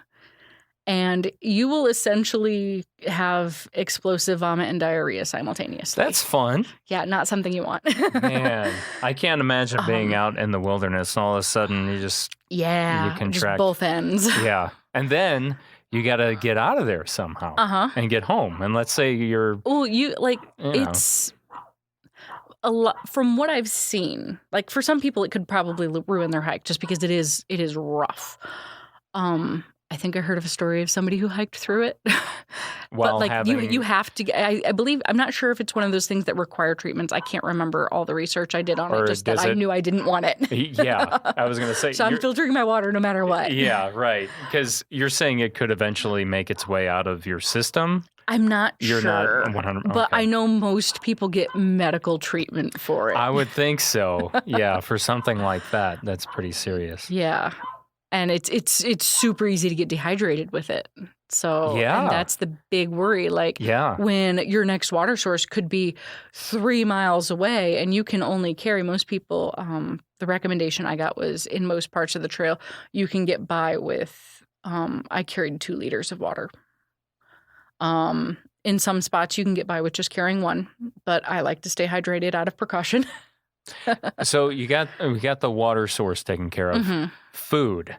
And you will essentially have explosive vomit and diarrhea simultaneously. That's fun. Yeah, not something you want. Man, I can't imagine being out in the wilderness and all of a sudden you you contract. Just both ends. Yeah. And then you got to get out of there somehow and get home. And let's say you're... Oh, it's... a lot, from what I've seen, like for some people it could probably ruin their hike just because it is rough. I I think I heard of a story of somebody who hiked through it. While but like having... you have to. I believe I'm not sure if it's one of those things that require treatments. I can't remember all the research I did on Or it. Just that does I it- knew I didn't want it. Yeah, I was going to say. So I'm you're- filtering my water no matter what. Yeah, right. Because you're saying it could eventually make its way out of your system. I'm not You're sure. not 100. But okay. I know most people get medical treatment for it. I would think so. Yeah, for something like that, that's pretty serious. Yeah. And it's super easy to get dehydrated with it. So Yeah. and that's the big worry. Like Yeah. when your next water source could be 3 miles away and you can only carry most people, the recommendation I got was in most parts of the trail, you can get by with I carried 2 liters of water. In some spots you can get by with just carrying 1, but I like to stay hydrated out of precaution. So we got the water source taken care of. Mhm. Food.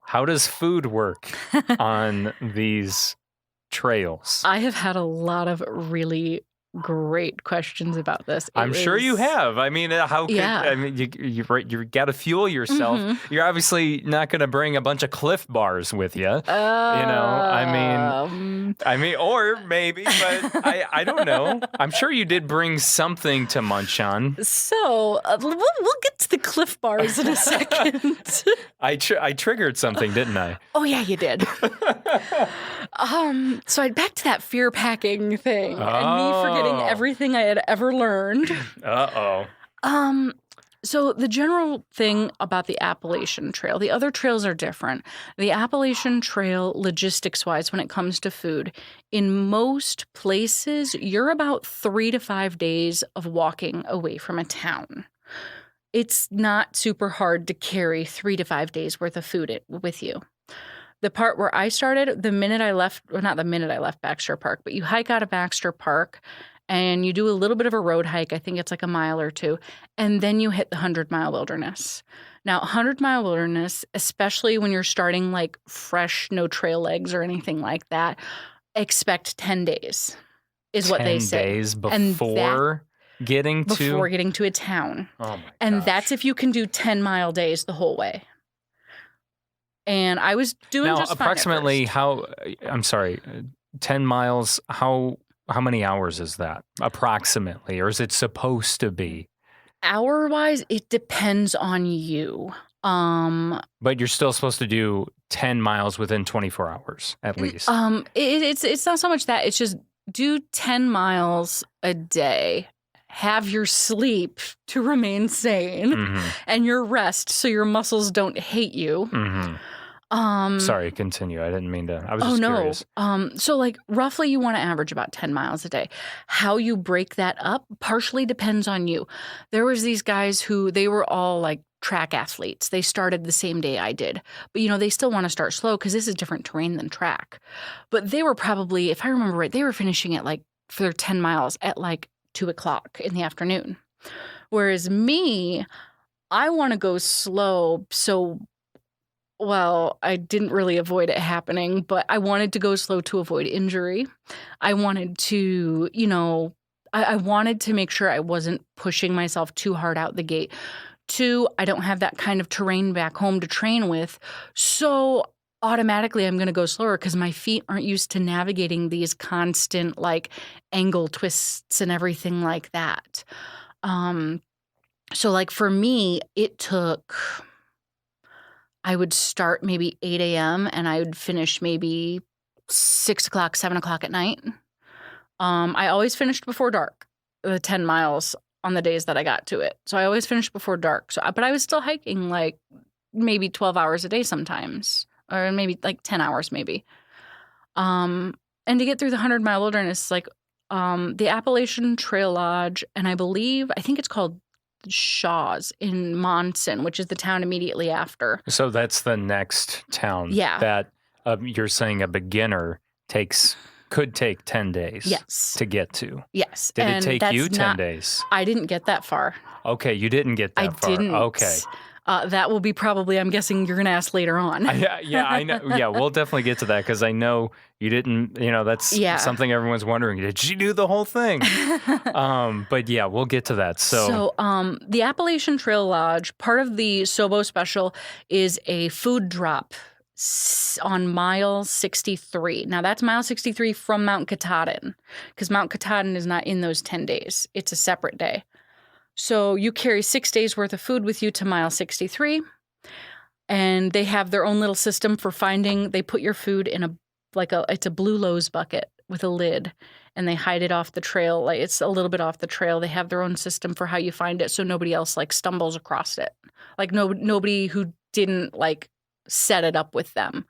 How does food work on these trails? I have had a lot of really great questions about this. I'm sure you have. I mean, how could Yeah. I mean you got to fuel yourself. Mhm. You're obviously not going to bring a bunch of Cliff Bars with you. I mean, or maybe, but I don't know. I'm sure you did bring something to munch on. So we'll get to the Cliff Bars in a second. I triggered something, didn't I? Oh yeah, you did. So back to that fear packing thing and me forgetting Oh. everything I had ever learned. Uh-oh. So the general thing about the Appalachian Trail, the other trails are different. The Appalachian Trail, logistics-wise, when it comes to food, in most places, you're about 3 to 5 days of walking away from a town. It's not super hard to carry 3 to 5 days worth of food with you. The part where I started, the minute I left, well, not the minute I left Baxter Park, but you hike out of Baxter Park and you do a little bit of a road hike. I think it's like a mile or 2. And then you hit the 100-mile wilderness. Now, 100-mile wilderness, especially when you're starting like fresh, no trail legs or anything like that, expect 10 days is what they 10 say. days And before getting to... Before getting to a town. Oh my And gosh. that's if you can do 10-mile days the whole way. And I was doing now, just fine at approximately first. how... I'm sorry, 10 miles, how many hours is that, approximately? Or is it supposed to be? Hour-wise, it depends on you. But you're still supposed to do 10 miles within 24 hours, at least. It's not so much that. It's just do 10 miles a day. Have your sleep to remain sane Mhm, and your rest so your muscles don't hate you. mhm. Sorry, continue. I didn't mean to. I was Oh just no. curious. So like roughly you want to average about 10 miles a day. How you break that up partially depends on you. There was these guys who they were all like track athletes. They started the same day I did. But they still want to start slow because this is different terrain than track. But they were probably, if I remember right, they were finishing at like for their 10 miles at like 2:00 in the afternoon. Whereas me, I want to go slow. So well, I didn't really avoid it happening, but I wanted to go slow to avoid injury. I wanted to, I wanted to make sure I wasn't pushing myself too hard out the gate. 2, I don't have that kind of terrain back home to train with. So automatically I'm going to go slower because my feet aren't used to navigating these constant like angle twists and everything like that. So like for me, it took... I would start maybe 8 a.m. and I would finish maybe 6 o'clock, 7 o'clock at night. I always finished before dark, the 10 miles on the days that I got to it. So I always finished before dark. But I was still hiking like maybe 12 hours a day sometimes, or maybe like 10 hours maybe. And to get through the 100-mile wilderness, like the Appalachian Trail Lodge, and I think it's called Shaw's in Monson, which is the town immediately after. So that's the next town. Yeah. That you're saying a beginner could take 10 days. Yes. To get to. Yes. Did And it take that's you 10 not- days? I didn't get that far. Okay, you didn't get that I far. didn't. Okay. That will be probably, I'm guessing you're going to ask later on. Yeah, I know. Yeah, we'll definitely get to that because I know you didn't, that's Yeah. something everyone's wondering. Did she do the whole thing? But yeah, we'll get to that. So The Appalachian Trail Lodge, part of the Sobo special is a food drop on mile 63. Now, that's mile 63 from Mount Katahdin, because Mount Katahdin is not in those 10 days. It's a separate day. So you carry 6 days worth of food with you to mile 63, and they have their own little system for finding. They put your food in it's a blue Lowe's bucket with a lid, and they hide it off the trail. Like, it's a little bit off the trail. They have their own system for how you find it, so nobody else like stumbles across it. Like nobody who didn't like set it up with them.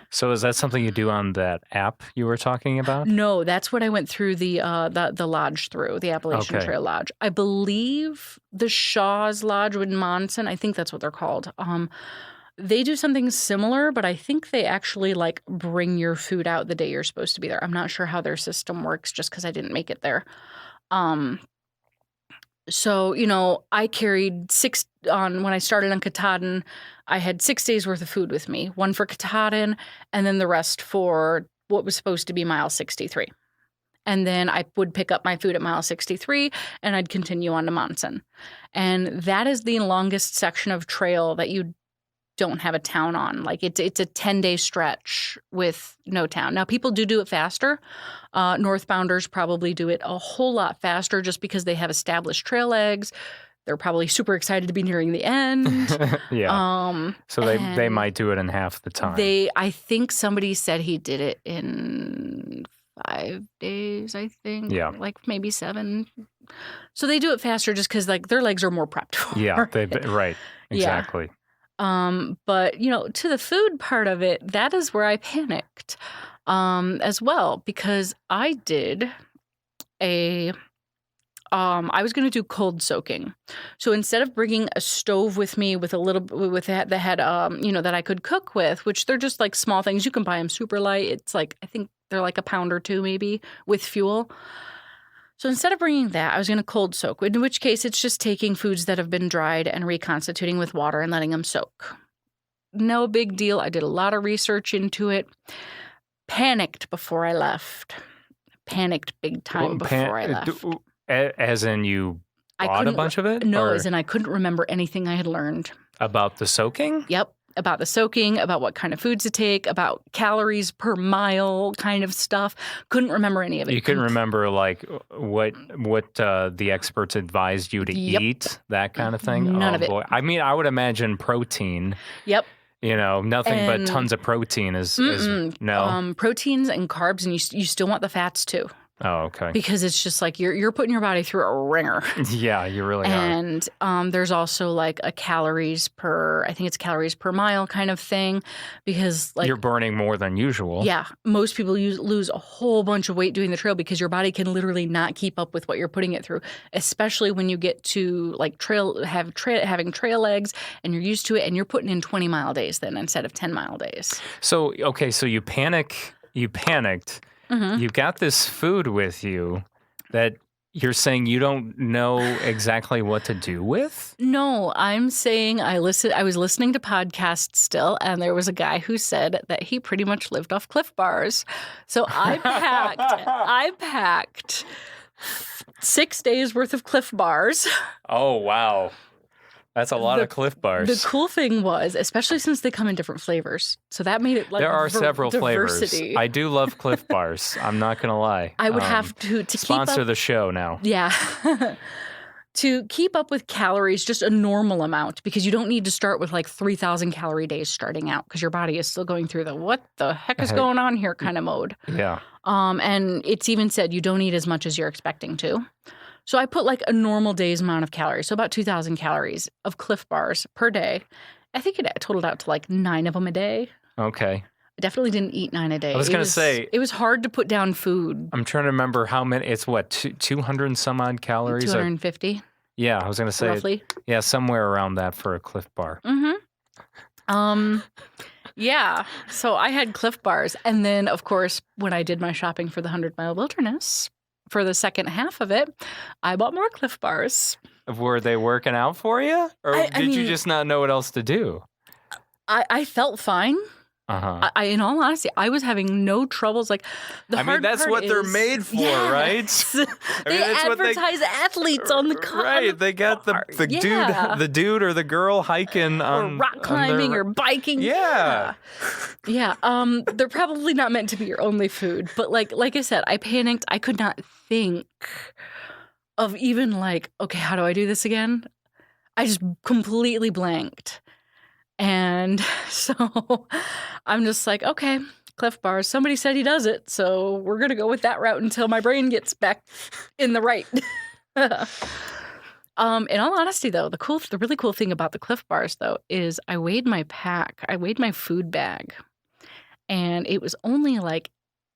So is that something you do on that app you were talking about? No, that's what I went through the lodge through, the Appalachian Trail Lodge. I believe the Shaw's Lodge in Monson, I think that's what they're called. They do something similar, but I think they actually like bring your food out the day you're supposed to be there. I'm not sure how their system works just because I didn't make it there. So, I carried when I started on Katahdin, I had 6 days worth of food with me, one for Katahdin, and then the rest for what was supposed to be mile 63. And then I would pick up my food at mile 63, and I'd continue on to Monson. And that is the longest section of trail that you don't have a town on. Like, it's a 10-day stretch with no town. Now, people do it faster. Northbounders probably do it a whole lot faster just because they have established trail legs. They're probably super excited to be nearing the end. Yeah. So they might do it in half the time. I think somebody said he did it in 5 days, I think. Yeah. Like maybe 7. So they do it faster just because like their legs are more prepped for it. Right. Exactly. Yeah. But, to the food part of it, that is where I panicked as well, because I did I was going to do cold soaking. So instead of bringing a stove with me with that had that I could cook with, which they're just like small things. You can buy them super light. It's like, I think they're like a pound or two maybe with fuel. So instead of bringing that, I was going to cold soak, in which case it's just taking foods that have been dried and reconstituting with water and letting them soak. No big deal. I did a lot of research into it. Panicked before I left. Panicked big time before I left. As in you bought a bunch of it? No, as in I couldn't remember anything I had learned. About the soaking? Yep. About the soaking, about what kind of foods to take, about calories per mile kind of stuff. Couldn't remember any of it. You couldn't remember like what the experts advised you to eat, that kind of thing? None of it. Boy. I mean, I would imagine protein. Yep. Nothing but tons of protein is no. Proteins and carbs, and you still want the fats too. Oh, okay. Because it's just like you're putting your body through a ringer. Yeah, you really are. And there's also like I think it's calories per mile kind of thing, because like you're burning more than usual. Yeah, most people lose a whole bunch of weight doing the trail because your body can literally not keep up with what you're putting it through, especially when you get to like having trail legs and you're used to it, and you're putting in 20-mile days then instead of 10-mile days. So so you panicked. Mm-hmm. You got this food with you that you're saying you don't know exactly what to do with? No, I'm saying I was listening to podcasts still, and there was a guy who said that he pretty much lived off Cliff Bars. So I packed 6 days worth of Cliff Bars. Oh, wow. That's a lot of Cliff Bars. The cool thing was, especially since they come in different flavors, so that made it like there are several diversity. Flavors. I do love Cliff Bars. I'm not gonna lie. I would have to sponsor keep up, the show now. Yeah, to keep up with calories, just a normal amount, because you don't need to start with like 3,000 calorie days starting out, because your body is still going through the what the heck is going on here kind of mode. Yeah. And it's even said you don't eat as much as you're expecting to. So I put like a normal day's amount of calories, so about 2,000 calories of Cliff Bars per day. I think it totaled out to like 9 of them a day. Okay. I definitely didn't eat 9 a day. I was going to say. It was hard to put down food. I'm trying to remember how many. It's what, 200 and some odd calories? 250. Yeah, I was going to say. Roughly. Yeah, somewhere around that for a Cliff Bar. Mm-hmm. Yeah. So I had Cliff Bars. And then, of course, when I did my shopping for the 100-mile wilderness, for the second half of it, I bought more Cliff Bars. Were they working out for you? Or did you just not know what else to do? I felt fine. Uh-huh. In all honesty, I was having no troubles. Like, the hard that's part what they're is- made for, Yes. right? They advertise athletes on the car. Right, they got the dude or the girl hiking on or rock climbing or biking. Yeah. Yeah. They're probably not meant to be your only food. But like I said, I panicked. I could not think of even like, okay, how do I do this again? I just completely blanked. And so I'm just like, okay, Cliff Bars. Somebody said he does it, so we're going to go with that route until my brain gets back in the right. In all honesty, though, the really cool thing about the Cliff Bars, though, is I weighed my food bag, and it was only like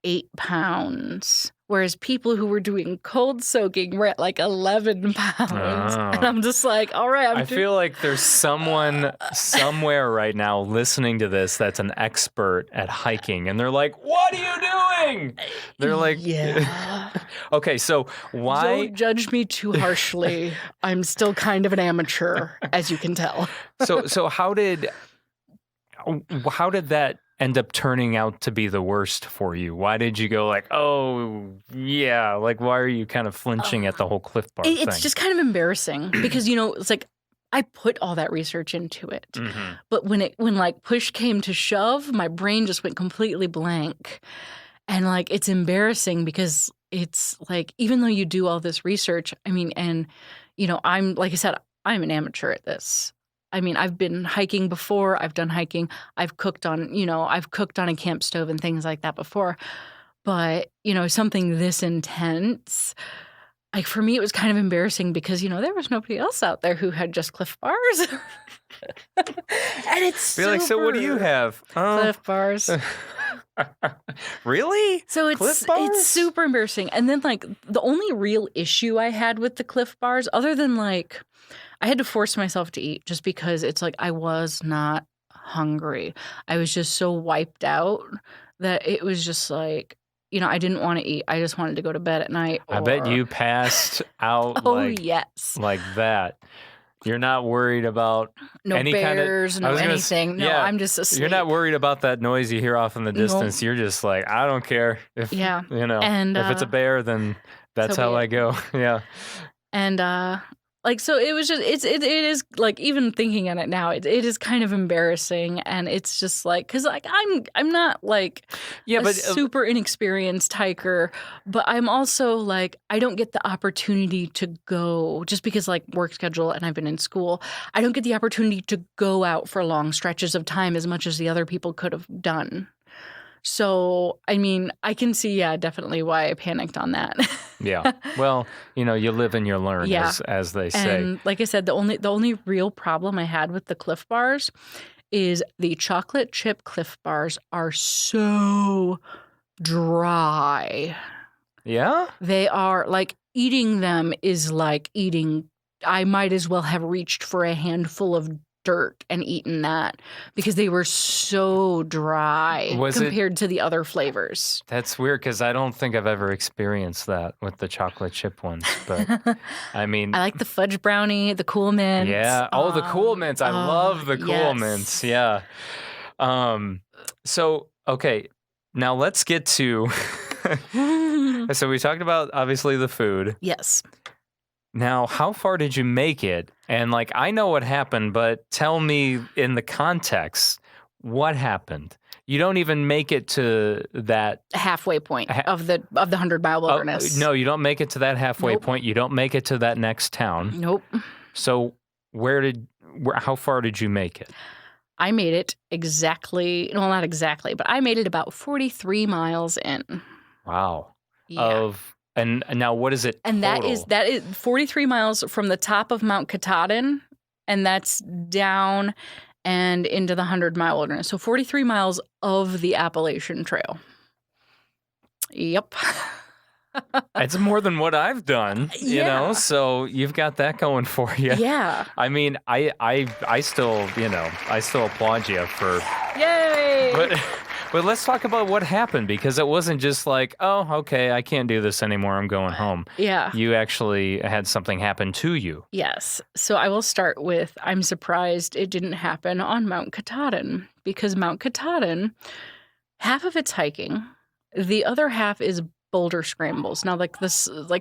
8 pounds. Whereas people who were doing cold soaking were at like 11 pounds. Oh. And I'm just like, all right. I feel like there's someone somewhere right now listening to this that's an expert at hiking. And they're like, what are you doing? They're like, yeah. Okay, so why? Don't judge me too harshly. I'm still kind of an amateur, as you can tell. So how did that end up turning out to be the worst for you? Why did you go like, oh, yeah, like why are you kind of flinching at the whole Cliff Bar thing? It's just kind of embarrassing because, it's like I put all that research into it. Mm-hmm. But when like push came to shove, my brain just went completely blank. And like it's embarrassing because it's like, even though you do all this research, and I'm, like I said, I'm an amateur at this. I've been hiking before. I've done hiking. I've cooked on a camp stove and things like that before. But, something this intense, like for me, it was kind of embarrassing because, there was nobody else out there who had just Cliff Bars. And it's like, so what do you have? Cliff Bars. Really? So Cliff Bars? it's super embarrassing. And then like the only real issue I had with the Cliff Bars, other than like, I had to force myself to eat just because it's like I was not hungry. I was just so wiped out that it was just like, I didn't want to eat. I just wanted to go to bed at night. I bet you passed out yes. like that. You're not worried about no any bears, kind of, no anything. No, yeah, I'm just asleep. You're not worried about that noise you hear off in the distance. You're just like, I don't care. If, And, if it's a bear, then that's so how I go. Yeah. And like, so it was just, it is like, even thinking on it now, it is kind of embarrassing. And it's just like, cause like, I'm not like a super inexperienced hiker, but I'm also like, I don't get the opportunity to go just because like work schedule and I've been in school. I don't get the opportunity to go out for long stretches of time as much as the other people could have done. So, I can see, definitely why I panicked on that. Yeah. Well, you live and you learn, as they say. And like I said, the only real problem I had with the Cliff Bars is the chocolate chip Cliff Bars are so dry. Yeah? They are like eating them is like eating. I might as well have reached for a handful of dirt and eaten that because they were so dry compared to the other flavors. That's weird because I don't think I've ever experienced that with the chocolate chip ones. But I like the fudge brownie, the Cool Mints. Yeah. Oh, the Cool Mints. I love the Cool Mints. Yeah. So, okay. Now let's get to. So we talked about obviously the food. Yes. Now, how far did you make it? And like, I know what happened, but tell me in the context, what happened? You don't even make it to that halfway point of the 100-mile wilderness. No, you don't make it to that halfway point. You don't make it to that next town. Nope. So how far did you make it? I made it exactly, well, not exactly, but I made it about 43 miles in. Wow. Yeah. And now what is it And total? that is 43 miles from the top of Mount Katahdin, and that's down and into the 100-mile wilderness. So 43 miles of the Appalachian Trail. Yep. It's more than what I've done, so you've got that going for you. Yeah. I still applaud you for. Yay! But let's talk about what happened, because it wasn't just like, oh, okay, I can't do this anymore, I'm going home. Yeah. You actually had something happen to you. Yes. So I will start with, I'm surprised it didn't happen on Mount Katahdin, because Mount Katahdin, half of it's hiking, the other half is boulder scrambles. Now, like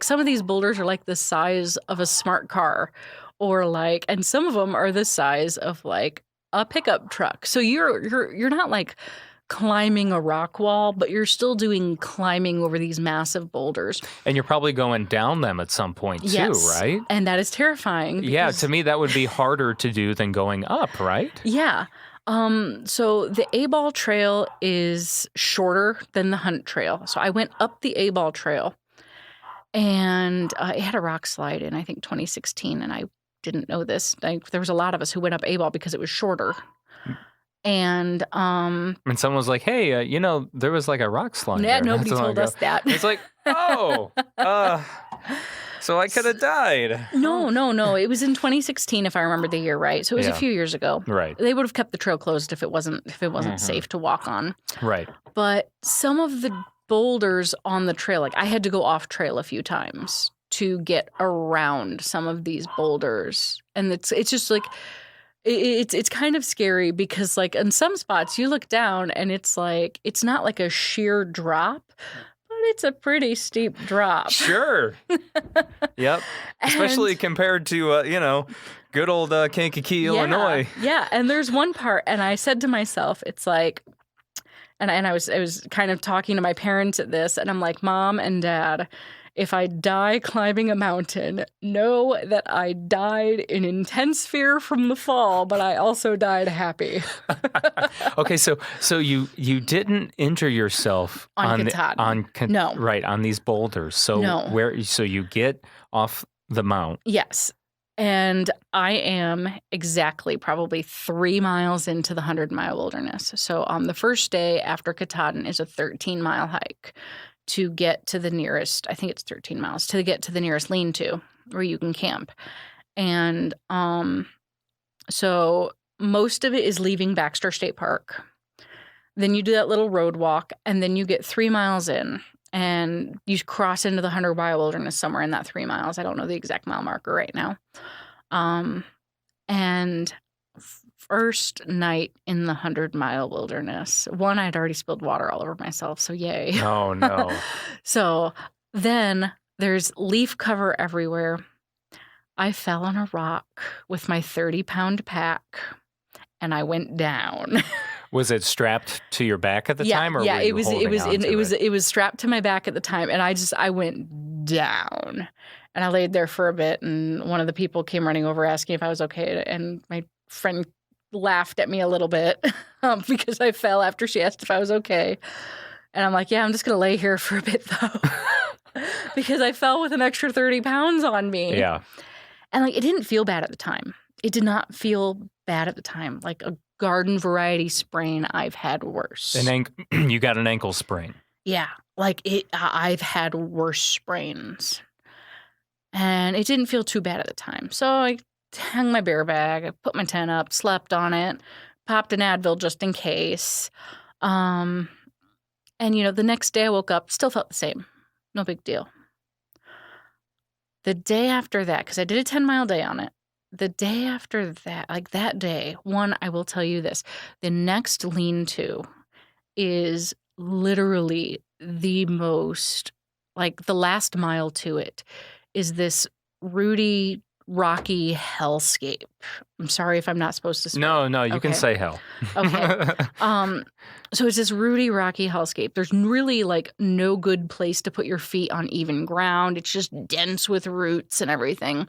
some of these boulders are like the size of a smart car, and some of them are the size of like a pickup truck. So you're not like climbing a rock wall, but you're still doing climbing over these massive boulders. And you're probably going down them at some point too, Yes. right? And that is terrifying. Yeah, to me that would be harder to do than going up, right? Yeah. So the A-Ball Trail is shorter than the Hunt Trail. So I went up the A-Ball Trail, and it had a rock slide in, I think, 2016, and I didn't know this. There was a lot of us who went up A-Ball because it was shorter. And someone was like, hey, there was like a rock slide yeah, there. nobody Not so long told us ago. that. It's like, oh, so I could have died. No. It was in 2016, if I remember the year right. So it was a few years ago. Right. They would have kept the trail closed if it wasn't safe to walk on. Right. But some of the boulders on the trail, like I had to go off trail a few times to get around some of these boulders. And it's just like, it's kind of scary because like in some spots you look down and it's like, it's not like a sheer drop, but it's a pretty steep drop. Sure. Yep. Especially compared to, good old Kankakee, Illinois. Yeah. And there's one part, and I said to myself, it's like, and I was kind of talking to my parents at this, and I'm like, Mom and Dad, if I die climbing a mountain, know that I died in intense fear from the fall, but I also died happy. Okay, so you didn't injure yourself on Katahdin. No. Right, on these boulders. So no. So you get off the mount. Yes. And I am exactly probably 3 miles into the 100-mile wilderness. So the first day after Katahdin is a 13-mile hike to get to the nearest, I think it's 13 miles, to get to the nearest lean-to where you can camp. And so most of it is leaving Baxter State Park. Then you do that little road walk, and then you get 3 miles in, and you cross into the 100-mile wilderness somewhere in that 3 miles. I don't know the exact mile marker right now. And first night in the 100-mile wilderness, one, I'd already spilled water all over myself, so yay. Oh, no. So then there's leaf cover everywhere. I fell on a rock with my 30-pound pack, and I went down. Was it strapped to your back at the time, or were you it was strapped to my back at the time, and I went down, and I laid there for a bit, and one of the people came running over asking if I was okay, and my friend laughed at me a little bit because I fell after she asked if I was okay, and I'm like, yeah, I'm just gonna lay here for a bit though, because I fell with an extra 30 pounds on me. Yeah, and like it didn't feel bad at the time. It did not feel bad at the time, like a garden variety sprain. I've had worse. You got an ankle sprain. Yeah, like I've had worse sprains, and it didn't feel too bad at the time. So I hung my bear bag, I put my tent up, slept on it, popped an Advil just in case. And the next day I woke up, still felt the same. No big deal. The day after that, because I did a 10-mile day on it, the day after that, like that day, one, I will tell you this, the next lean-to is literally the most, like the last mile to it is this rooty, rocky hellscape. I'm sorry if I'm not supposed to say. No, you can say hell. Okay. So it's this rooty, rocky hellscape. There's really like no good place to put your feet on even ground. It's just dense with roots and everything.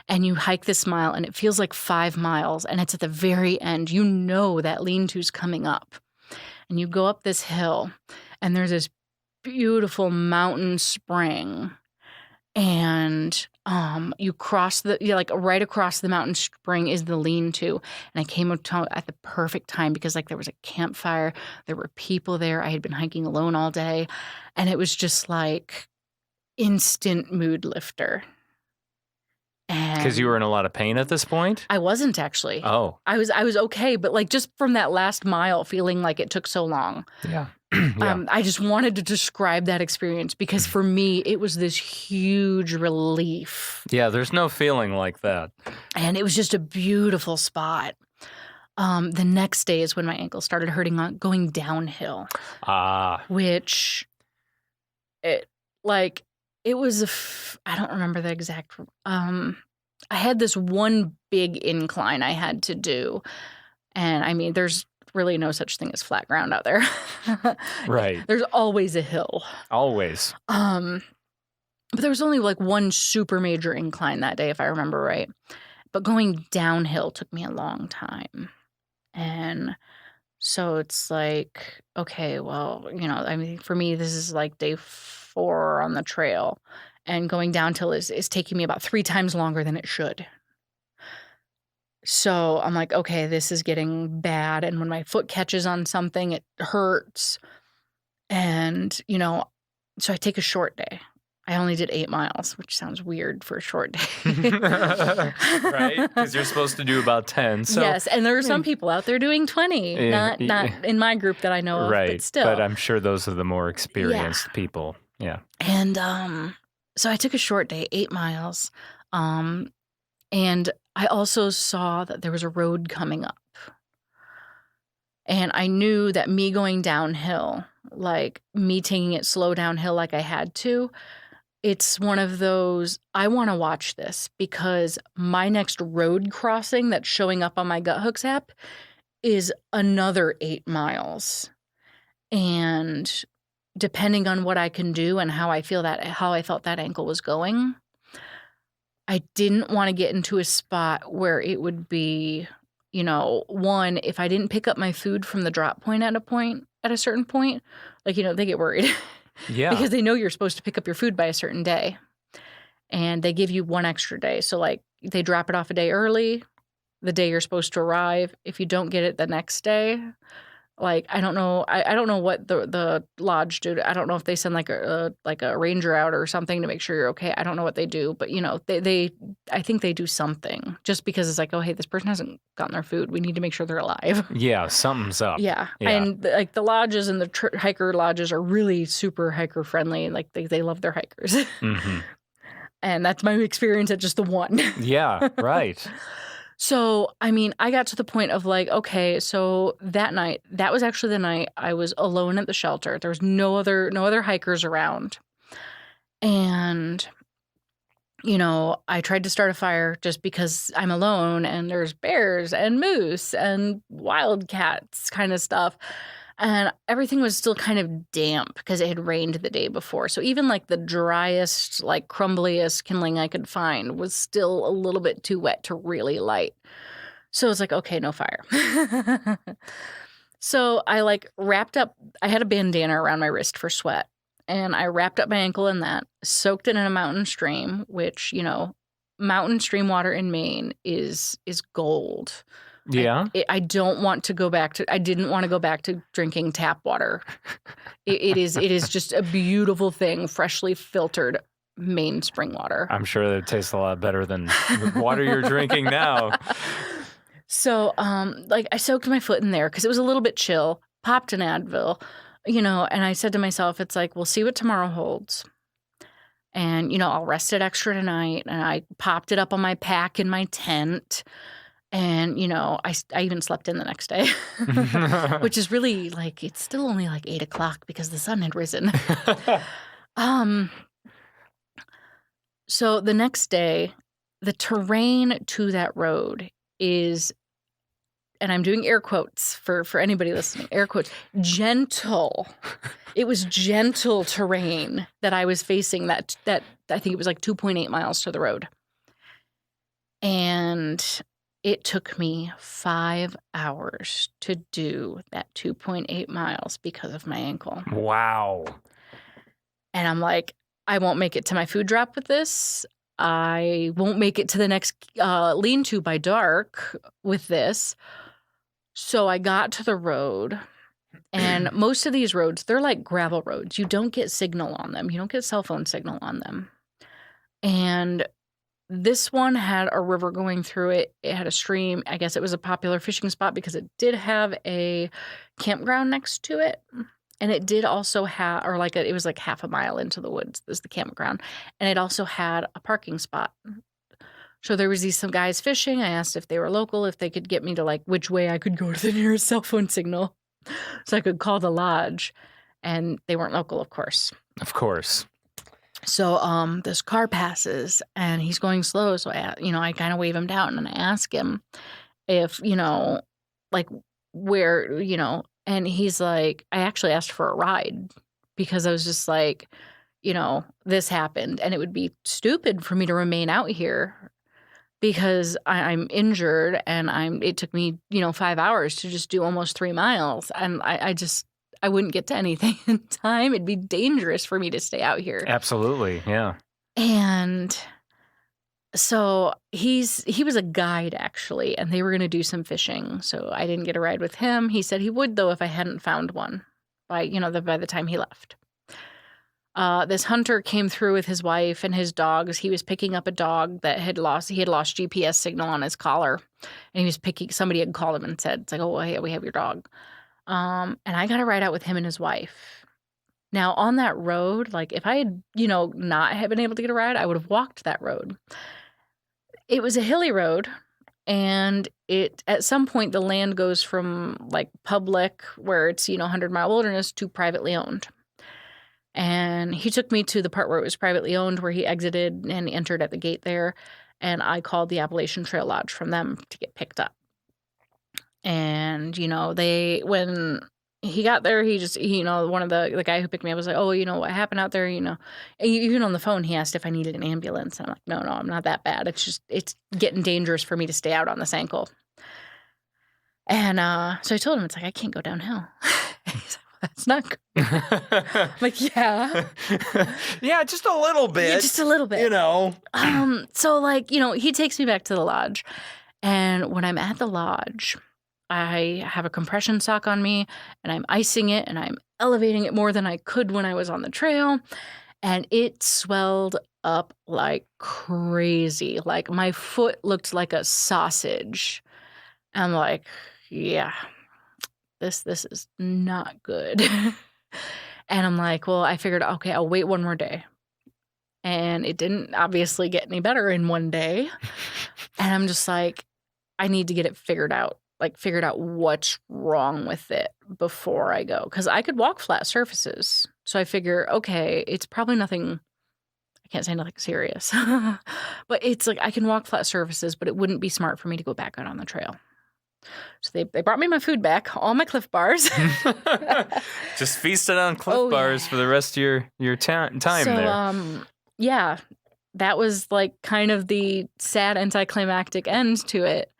And you hike this mile, and it feels like 5 miles, and it's at the very end. You know that lean-to's coming up. And you go up this hill, and there's this beautiful mountain spring. And you cross right across the mountain spring is the lean-to. And I came up at the perfect time because like there was a campfire. There were people there. I had been hiking alone all day. And it was just like instant mood lifter. Because you were in a lot of pain at this point? I wasn't actually. Oh. I was okay, but like just from that last mile feeling like it took so long. Yeah. Yeah. I just wanted to describe that experience because for me, it was this huge relief. Yeah, there's no feeling like that. And it was just a beautiful spot. The next day is when my ankle started hurting going downhill. Which, it was, I don't remember the exact, I had this one big incline I had to do. And I mean, there's really no such thing as flat ground out there. Right. There's always a hill. Always. But there was only like one super major incline that day, if I remember right. But going downhill took me a long time. And so it's like, okay, well, I mean, for me, this is like day 4 on the trail. And going downhill is taking me about 3 times longer than it should. So I'm like, okay, this is getting bad. And when my foot catches on something, it hurts. And, so I take a short day. I only did 8 miles, which sounds weird for a short day. Right? Because you're supposed to do about 10. So. Yes, and there are some people out there doing 20. Not in my group that I know of, right. but still. But I'm sure those are the more experienced people. Yeah. And so I took a short day, 8 miles. And I also saw that there was a road coming up. And I knew that me going downhill, like me taking it slow downhill like I had to, it's one of those, I want to watch this because my next road crossing that's showing up on my Gut Hooks app is another 8 miles. And depending on what I can do and how I felt that ankle was going, I didn't want to get into a spot where it would be, one, if I didn't pick up my food from the drop point at a certain point, like, they get worried. Yeah. Because they know you're supposed to pick up your food by a certain day. And they give you 1 extra day. So, like, they drop it off a day early, the day you're supposed to arrive. If you don't get it the next day, like, I don't know. I don't know what the lodge do. I don't know if they send like a ranger out or something to make sure you're okay. I don't know what they do, but I think they do something just because it's like, oh, hey, this person hasn't gotten their food. We need to make sure they're alive. Yeah, something's up. Yeah. And like the lodges and the hiker lodges are really super hiker friendly. Like they love their hikers. Mm-hmm. And that's my experience at just the one. Yeah, right. So, I mean, I got to the point of like, okay, so that night, that was actually the night I was alone at the shelter. There was no other hikers around. And, I tried to start a fire just because I'm alone and there's bears and moose and wildcats kind of stuff. And everything was still kind of damp because it had rained the day before. So even like the driest, like crumbliest kindling I could find was still a little bit too wet to really light. So it's like, okay, no fire. So I like wrapped up, I had a bandana around my wrist for sweat. And I wrapped up my ankle in that, soaked it in a mountain stream, which, mountain stream water in Maine is gold. Yeah. I don't want to go back to. I didn't want to go back to drinking tap water. It is just a beautiful thing, freshly filtered Maine spring water. I'm sure that it tastes a lot better than the water you're drinking now. So, like I soaked my foot in there because it was a little bit chill. Popped an Advil, and I said to myself, "It's like we'll see what tomorrow holds." And I'll rest it extra tonight. And I popped it up on my pack in my tent. And, I even slept in the next day, which is really like, it's still only like 8 o'clock because the sun had risen. So the next day, the terrain to that road is, and I'm doing air quotes for anybody listening, air quotes, gentle. It was gentle terrain that I was facing that I think it was like 2.8 miles to the road. And it took me 5 hours to do that 2.8 miles because of my ankle. Wow. And I'm like, I won't make it to my food drop with this. I won't make it to the next lean-to by dark with this. So I got to the road. And most of these roads, they're like gravel roads. You don't get signal on them. You don't get cell phone signal on them. And This one had a river going through it. It had a stream. I guess it was a popular fishing spot because it did have a campground next to it. And it did also have, or like it was like half a mile into the woods, is the campground. And it also had a parking spot. So there was some guys fishing. I asked if they were local, if they could get me to like which way I could go to the nearest cell phone signal so I could call the lodge. And they weren't local, of course. Of course. So this car passes and he's going slow. So I kind of wave him down and I ask him if, like where, and he's like, I actually asked for a ride because I was just like, this happened and it would be stupid for me to remain out here because I'm injured and it took me, 5 hours to just do almost 3 miles. And I wouldn't get to anything in time. It'd be dangerous for me to stay out here. Absolutely, yeah. And so he was a guide, actually, and they were going to do some fishing. So I didn't get a ride with him. He said he would, though, if I hadn't found one by the time he left. This hunter came through with his wife and his dogs. He was picking up a dog that he had lost GPS signal on his collar. And he was somebody had called him and said, it's like, oh, hey, we have your dog. And I got a ride out with him and his wife. Now, on that road, like if I had, not have been able to get a ride, I would have walked that road. It was a hilly road, and at some point the land goes from like public, where it's 100-mile wilderness, to privately owned. And he took me to the part where it was privately owned, where he exited and entered at the gate there, and I called the Appalachian Trail Lodge from them to get picked up. And, when he got there, he just, one of the guy who picked me up was like, oh, what happened out there, even on the phone, he asked if I needed an ambulance. And I'm like, no, I'm not that bad. It's getting dangerous for me to stay out on this ankle. And so I told him, it's like, I can't go downhill. He's like, that's not good. I'm like, yeah. Yeah, just a little bit. Yeah, just a little bit. So like, he takes me back to the lodge. And when I'm at the lodge, I have a compression sock on me and I'm icing it and I'm elevating it more than I could when I was on the trail. And it swelled up like crazy. Like my foot looked like a sausage. I'm like, yeah, this is not good. And I'm like, well, I figured, okay, I'll wait one more day. And it didn't obviously get any better in one day. And I'm just like, I need to get it figured out what's wrong with it before I go. Because I could walk flat surfaces. So I figure, okay, it's probably nothing, I can't say nothing serious. But it's like I can walk flat surfaces, but it wouldn't be smart for me to go back out on the trail. So they brought me my food back, all my Cliff Bars. Just feasted on Cliff Bars for the rest of your time there. Yeah, that was like kind of the sad anticlimactic end to it.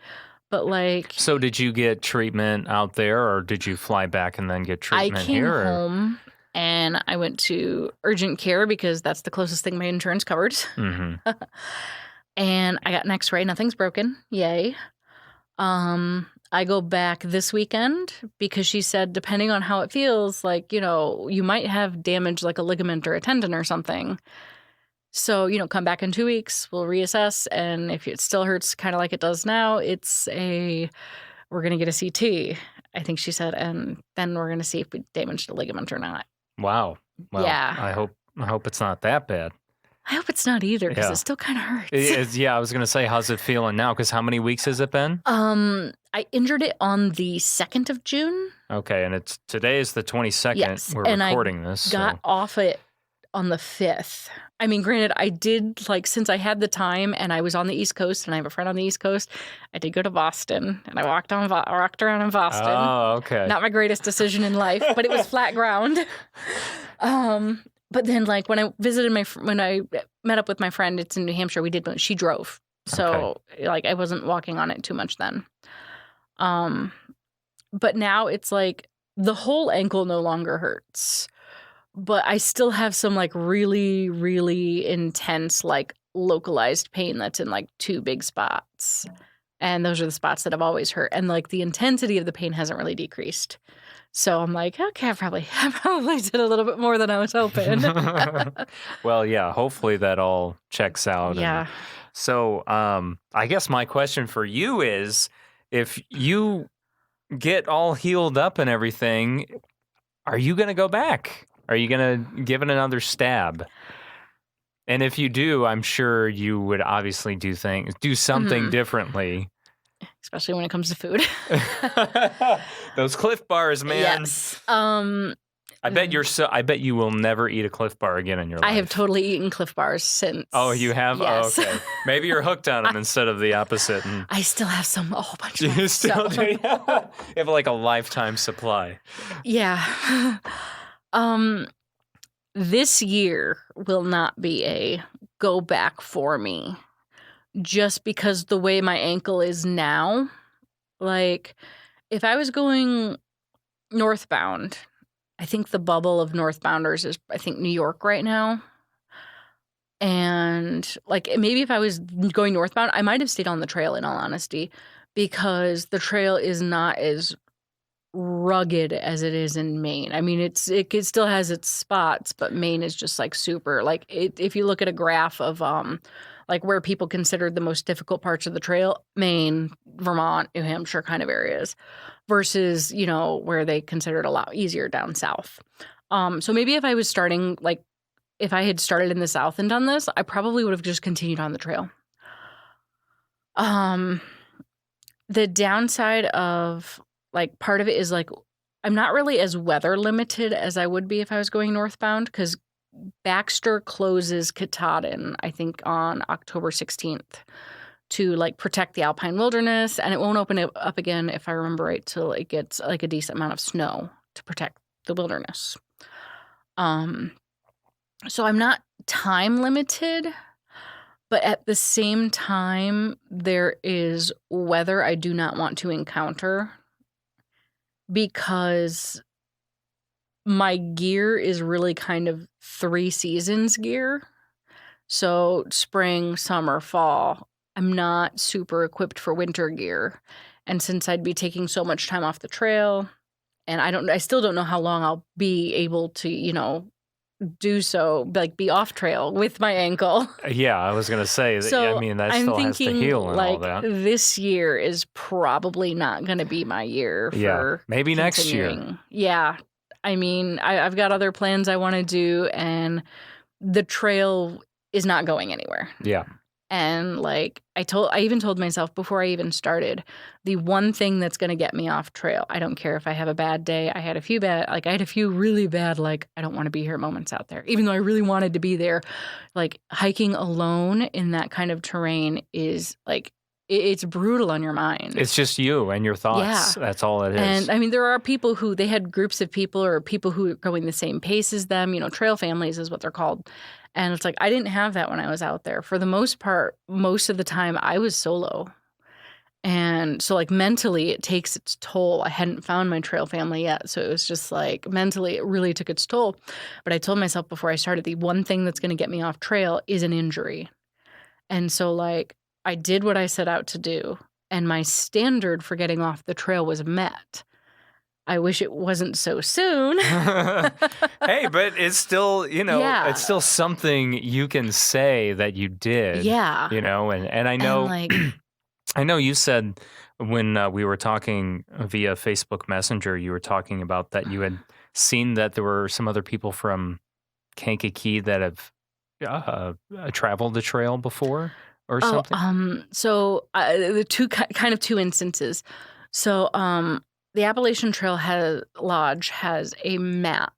But like, so did you get treatment out there, or did you fly back and then get treatment here? I came home and I went to urgent care because that's the closest thing my insurance covered. Mm-hmm. And I got an X-ray. Nothing's broken. Yay. I go back this weekend because she said, depending on how it feels, like, you might have damage like a ligament or a tendon or something. So, come back in 2 weeks, we'll reassess. And if it still hurts kind of like it does now, we're going to get a CT, I think she said. And then we're going to see if we damaged the ligament or not. Wow. Well, yeah. I hope it's not that bad. I hope it's not either because it still kind of hurts. Yeah, I was going to say, how's it feeling now? Because how many weeks has it been? I injured it on the 2nd of June. Okay, and today is the 22nd. Yes, we're and recording this. Got off it on the 5th. I mean, granted, I did, since I had the time and I was on the East Coast and I have a friend on the East Coast, I did go to Boston and I walked around in Boston. Oh, okay. Not my greatest decision in life, but it was flat ground. But then, when I visited when I met up with my friend, it's in New Hampshire, she drove. So, I wasn't walking on it too much then. But now it's the whole ankle no longer hurts. But I still have some really, really intense, localized pain that's in 2 big spots. And those are the spots that have always hurt. And the intensity of the pain hasn't really decreased. So I'm like, okay, I probably did a little bit more than I was hoping. Well, yeah, hopefully that all checks out. Yeah. So, I guess my question for you is, if you get all healed up and everything, are you going to go back? Are you going to give it another stab? And if you do, I'm sure you would obviously do something differently. Especially when it comes to food. Those Cliff Bars, man. Yes. I bet you will never eat a Cliff Bar again in your life. I have totally eaten Cliff Bars since. Oh, you have? Yes. Oh, okay. Maybe you're hooked on them instead of the opposite. And I still have a whole bunch of you still do? You have like a lifetime supply. Yeah. This year will not be a go back for me, just because the way my ankle is now. Like, if I was going northbound, I think the bubble of northbounders is, I think, New York right now. And like, maybe if I was going northbound, I might have stayed on the trail, in all honesty, because the trail is not as rugged as it is in Maine. I mean, it still has its spots, but Maine is just like super, like, if you look at a graph of like where people considered the most difficult parts of the trail, Maine, Vermont, New Hampshire kind of areas, versus, you know, where they considered a lot easier down south. So maybe if I was starting, like, if I had started in the south and done this, I probably would have just continued on the trail. The downside of, like, part of it is, like, I'm not really as weather limited as I would be if I was going northbound, because Baxter closes Katahdin, I think, on October 16th to, like, protect the alpine wilderness, and it won't open it up again, if I remember right, till it gets, like, a decent amount of snow to protect the wilderness. So I'm not time limited, but at the same time, there is weather I do not want to encounter, because my gear is really kind of 3 seasons gear. So spring, summer, fall, I'm not super equipped for winter gear. And since I'd be taking so much time off the trail, and I still don't know how long I'll be able to, you know, do so, like, be off trail with my ankle. Yeah, I was going to say that. So I mean, that I'm still thinking, has to heal and like, all that. this year is probably not going to be my year for maybe next year. continuing. Yeah. I mean, I've got other plans I want to do, and the trail is not going anywhere. Yeah. And, like, I even told myself before I even started, the one thing that's going to get me off trail, I don't care if I have a bad day. I had a few really bad, like, I don't want to be here moments out there, even though I really wanted to be there. Like, hiking alone in that kind of terrain is, like, it's brutal on your mind. It's just you and your thoughts. Yeah. That's all it is. And I mean, there are people who, they had groups of people, or people who are going the same pace as them, you know, trail families is what they're called. And it's like, I didn't have that when I was out there. For the most part, most of the time I was solo. And so, like, mentally it takes its toll. I hadn't found my trail family yet. So it was just like, mentally it really took its toll. But I told myself before I started, the one thing that's going to get me off trail is an injury. And so, like, I did what I set out to do, and my standard for getting off the trail was met. I wish it wasn't so soon. Hey, but it's still, you know, it's still something you can say that you did. Yeah. You know, and I know, and, like, I know you said when we were talking via Facebook Messenger, you were talking about that you had seen that there were some other people from Kankakee that have traveled the trail before or something. So the two instances. So the Appalachian Trail Lodge has a map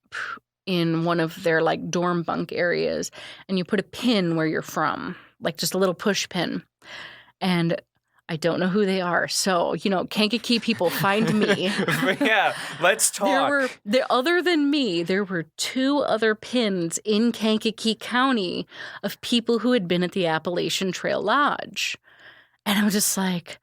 in one of their, like, dorm bunk areas, and you put a pin where you're from, like just a little push pin. And I don't know who they are. So, you know, Kankakee people, find me. Yeah, let's talk. Other than me, there were 2 other pins in Kankakee County of people who had been at the Appalachian Trail Lodge. And I was just like,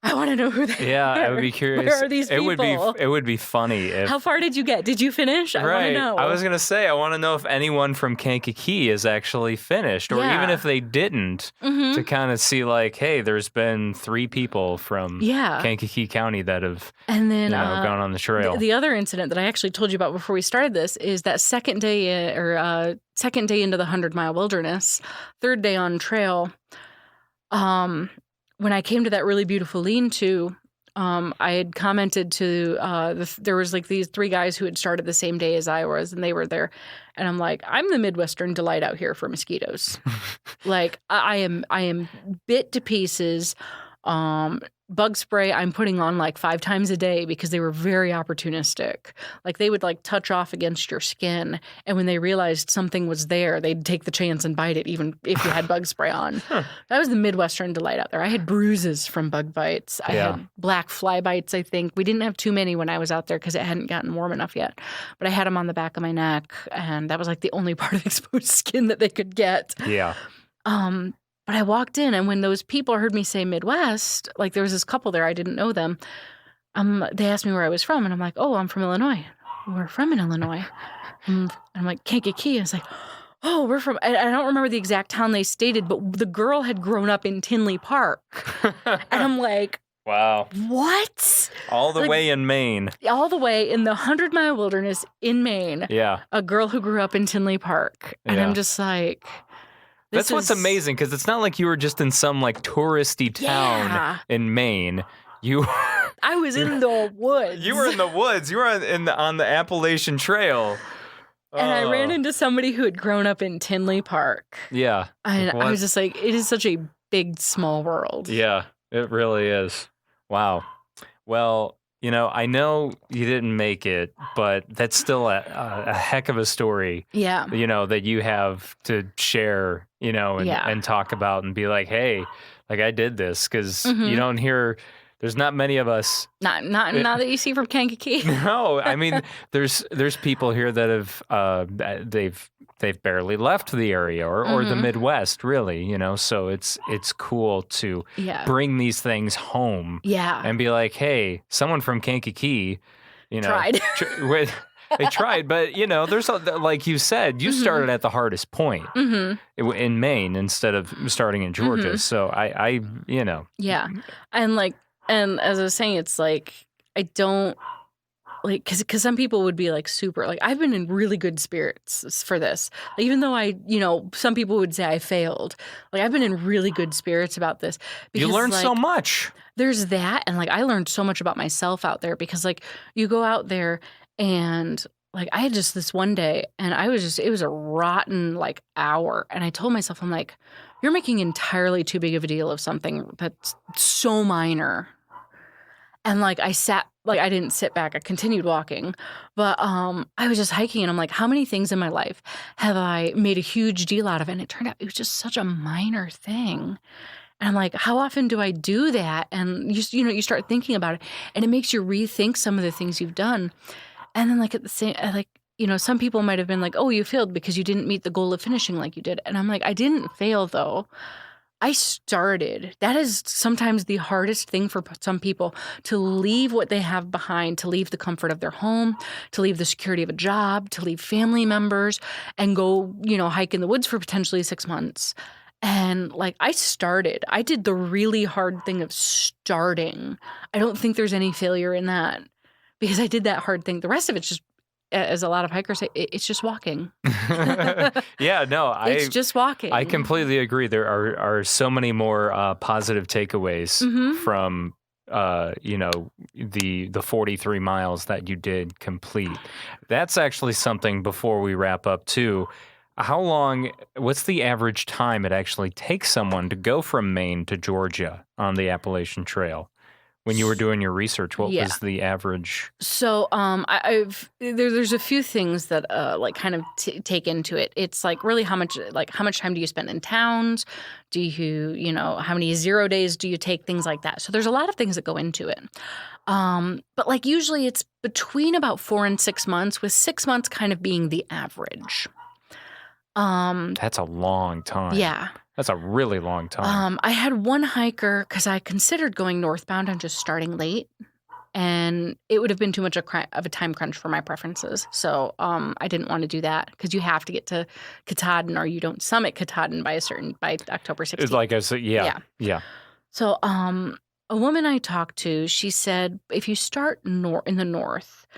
I want to know who they are. Yeah, I would be curious. Where are these people? It would be funny if. How far did you get? Did you finish? I want to know. I was gonna say, I want to know if anyone from Kankakee is actually finished, or even if they didn't, to kind of see, like, hey, there's been 3 people from Kankakee County that have gone on the trail. The other incident that I actually told you about before we started this is that second day into the 100-mile wilderness, 3rd day on trail. when I came to that really beautiful lean-to, I had commented to there was like these 3 guys who had started the same day as I was, and they were there, and I'm like, I'm the Midwestern delight out here for mosquitoes. Like I am bit to pieces. Bug spray I'm putting on like 5 times a day because they were very opportunistic. Like they would like touch off against your skin, and when they realized something was there, they'd take the chance and bite it even if you had bug spray on. That was the Midwestern delight out there. I had bruises from bug bites. I had black fly bites, I think. We didn't have too many when I was out there because it hadn't gotten warm enough yet. But I had them on the back of my neck, and that was like the only part of exposed skin that they could get. Yeah. But I walked in, and when those people heard me say Midwest, like there was this couple there, I didn't know them. They asked me where I was from, and I'm like, oh, I'm from Illinois. We're from in Illinois. And I'm like, Kankakee. And it's like, oh, we're from, I don't remember the exact town they stated, but the girl had grown up in Tinley Park. And I'm like, wow. What? All the way in Maine. All the way in the 100-mile wilderness in Maine. Yeah. A girl who grew up in Tinley Park. And I'm just like... That's what's amazing, because it's not like you were just in some like touristy town in Maine. I was in the woods. You were in the woods. You were on the Appalachian Trail. And I ran into somebody who had grown up in Tinley Park. Yeah. And I was just like, it is such a big, small world. Yeah, it really is. Wow. Well, I know you didn't make it, but that's still a heck of a story. Yeah. That you have to share, and talk about and be like, hey, like I did this, because you don't hear. There's not many of us. Not that you see from Kankakee. No, I mean, there's people here that have they've barely left the area or the Midwest, really, So it's cool to bring these things home, and be like, hey, someone from Kankakee, tried. They tried, but there's like you said, you started at the hardest point in Maine instead of starting in Georgia. So I yeah, and as I was saying, it's like I don't like because some people would be like super like I've been in really good spirits for this, like, even though some people would say I failed. Like I've been in really good spirits about this. Because, you learned so much. There's that, and like I learned so much about myself out there because like you go out there. And like I had just this one day, and it was a rotten like hour, and I told myself, I'm like, you're making entirely too big of a deal of something that's so minor. And like I didn't sit back, I continued walking, but I was just hiking, and I'm like, how many things in my life have I made a huge deal out of? And it turned out it was just such a minor thing. And I'm like, how often do I do that? And you start thinking about it, and it makes you rethink some of the things you've done. And then, like, at the same, some people might have been like, oh, you failed because you didn't meet the goal of finishing like you did. And I'm like, I didn't fail, though. I started. That is sometimes the hardest thing for some people, to leave what they have behind, to leave the comfort of their home, to leave the security of a job, to leave family members, and go, hike in the woods for potentially 6 months. And like I started. I did the really hard thing of starting. I don't think there's any failure in that. Because I did that hard thing. The rest of it's just, as a lot of hikers say, it's just walking. Yeah, no, it's just walking. I completely agree. There are so many more positive takeaways from the 43 miles that you did complete. That's actually something before we wrap up too. What's the average time it actually takes someone to go from Maine to Georgia on the Appalachian Trail? When you were doing your research, what was the average? So there's a few things that kind of take into it. It's like really how much time do you spend in towns? Do you how many 0 days do you take? Things like that. So there's a lot of things that go into it. But like usually it's between about 4 and 6 months, with 6 months kind of being the average. That's a long time. Yeah. That's a really long time. I had one hiker, because I considered going northbound and just starting late, and it would have been too much of a time crunch for my preferences. So I didn't want to do that, because you have to get to Katahdin, or you don't summit Katahdin by October 16th. It's like yeah. So a woman I talked to, she said if you start in the north,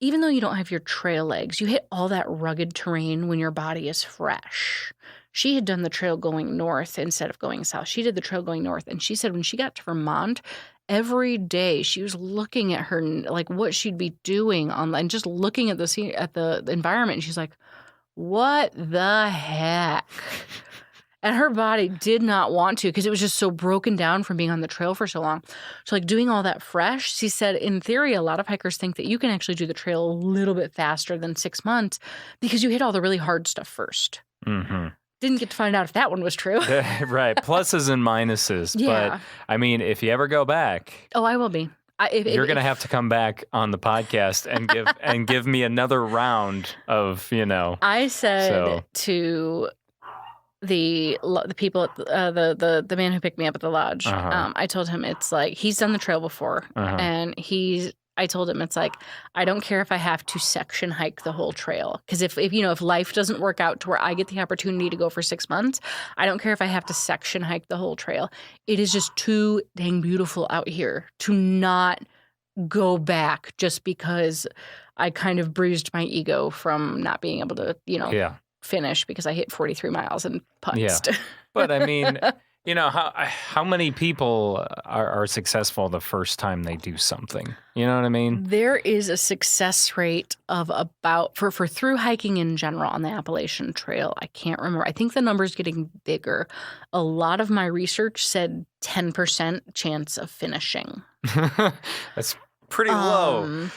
even though you don't have your trail legs, you hit all that rugged terrain when your body is fresh. She had done the trail going north instead of going south. She did the trail going north. And she said when she got to Vermont, every day she was looking at her, like what she'd be doing and just looking at the environment. And she's like, what the heck? And her body did not want to because it was just so broken down from being on the trail for so long. So like doing all that fresh, she said, in theory, a lot of hikers think that you can actually do the trail a little bit faster than 6 months because you hit all the really hard stuff first. Mm-hmm. Didn't get to find out if that one was true. Right. Pluses and minuses. Yeah. But I mean, if you ever go back. Oh, I will be. You're going to have to come back on the podcast and give me another round of, I said to the people at the man who picked me up at the lodge, I told him it's like he's done the trail before, and I told him it's like I don't care if I have to section hike the whole trail because if life doesn't work out to where I get the opportunity to go for 6 months, I don't care if I have to section hike the whole trail. It is just too dang beautiful out here to not go back just because I kind of bruised my ego from not being able to finish because I hit 43 miles and putzed. Yeah. But I mean, how many people are successful the first time they do something? You know what I mean? There is a success rate of about, for through hiking in general on the Appalachian Trail, I can't remember. I think the number's getting bigger. A lot of my research said 10% chance of finishing. That's pretty low.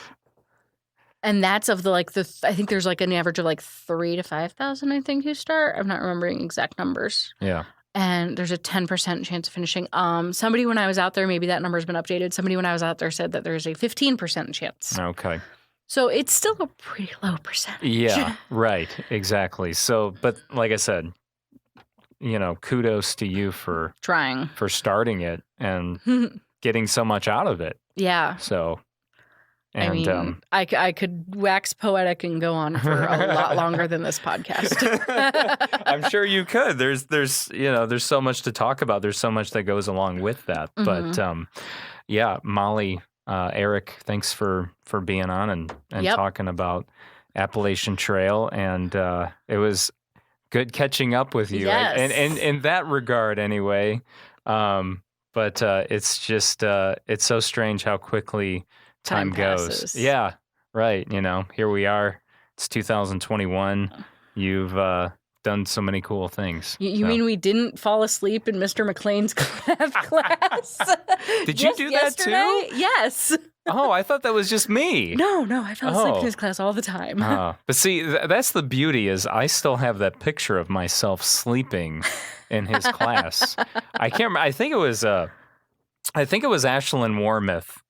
And that's of I think there's like an average of like 3,000 to 5,000, I think, who start. I'm not remembering exact numbers. Yeah. And there's a 10% chance of finishing. Somebody when I was out there, maybe that number's been updated. Somebody when I was out there said that there's a 15% chance. Okay. So it's still a pretty low percentage. Yeah, right. Exactly. So, but like I said, kudos to you for trying, for starting it and getting so much out of it. Yeah. So, and, I mean, I could wax poetic and go on for a lot longer than this podcast. I'm sure you could. There's so much to talk about. There's so much that goes along with that. But yeah, Molly, Ehrich, thanks for being on and talking about Appalachian Trail. And it was good catching up with you. Yes. And in that regard, anyway. But it's just it's so strange how quickly time goes. passes. Yeah, right. Here we are. It's 2021. You've done so many cool things. You mean we didn't fall asleep in Mr. McLean's class? Did you do that too? Yes. Oh, I thought that was just me. No, I fell asleep in his class all the time. But see, that's the beauty is I still have that picture of myself sleeping in his class. I can't remember. I think it was Ashlyn Warmouth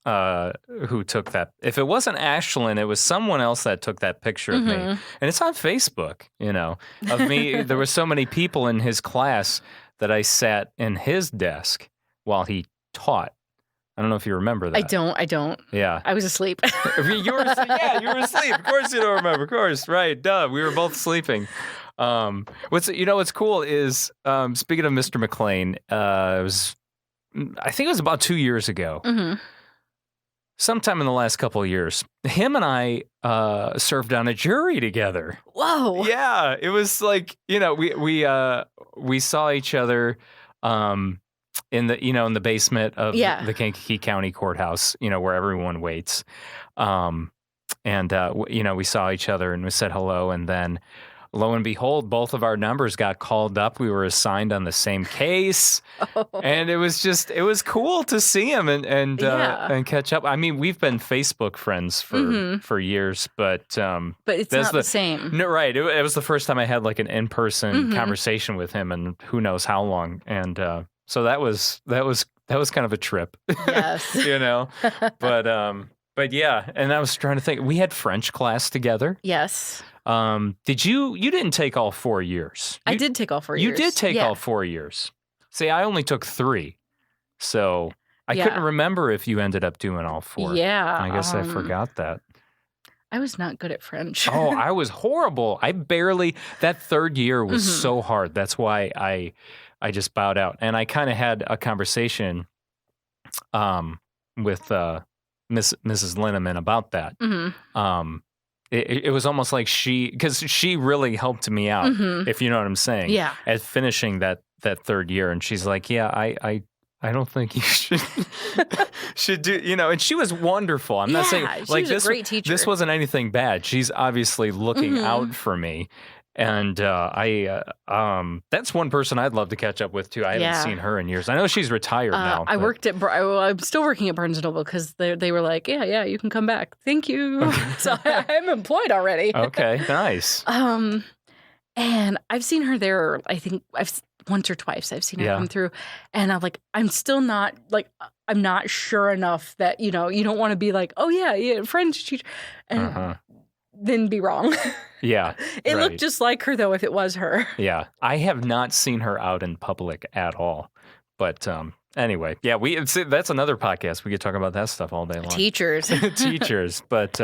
who took that. If it wasn't Ashlyn, it was someone else that took that picture of me. And it's on Facebook, of me. There were so many people in his class that I sat in his desk while he taught. I don't know if you remember that. I don't. Yeah. I was asleep. You were asleep. Of course you don't remember. Of course, right. Duh. We were both sleeping. What's cool is, speaking of Mr. McLean, I think it was about 2 years ago. Sometime in the last couple of years, him and I served on a jury together. Whoa! Yeah, it was like we saw each other in the basement of the Kankakee County Courthouse, where everyone waits, and we saw each other and we said hello, and then lo and behold, both of our numbers got called up. We were assigned on the same case, and it was cool to see him and catch up. I mean, we've been Facebook friends for years, but it's not the same. No, right? It was the first time I had like an in-person conversation with him, and who knows how long. And so that was kind of a trip. Yes, But yeah, and I was trying to think. We had French class together. Yes. Did you didn't take all 4 years? I did take all 4 years. You did take all 4 years. See, I only took 3. So I couldn't remember if you ended up doing all 4. Yeah. I guess I forgot that. I was not good at French. Oh, I was horrible. That third year was so hard. That's why I just bowed out. And I kind of had a conversation with Mrs. Linneman about that. Mm-hmm. It was almost like because she really helped me out, if you know what I'm saying. Yeah. At finishing that third year, and she's like, "Yeah, I don't think you should do, and she was wonderful. I'm not saying she like was this. a great teacher. This wasn't anything bad. She's obviously looking out for me, and that's one person I'd love to catch up with too. I haven't seen her in years. I know she's retired now. I'm still working at Barnes & Noble because they were like, yeah, you can come back. Thank you. So I'm employed already. Okay, nice. And I've seen her there. I think once or twice I've seen her come through, and I'm still not I'm not sure enough that you don't want to be like, oh yeah, French teacher, and then be wrong. Yeah, it looked just like her though if it was her. Yeah, I have not seen her out in public at all, but anyway, yeah, that's another podcast. We could talk about that stuff all day long. Teachers. But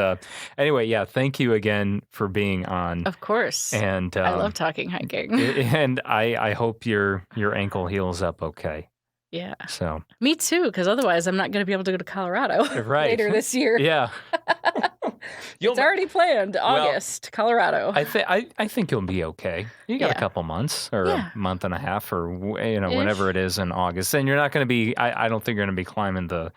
anyway, yeah, thank you again for being on. Of course. And I love talking hiking. And I hope your ankle heals up okay. Yeah. So. Me too, because otherwise I'm not going to be able to go to Colorado later this year. Yeah. It's already planned, August, Colorado. I think you'll be okay. You got a couple months or a month and a half or whenever it is in August, and you're not going to be. I don't think you're going to be climbing the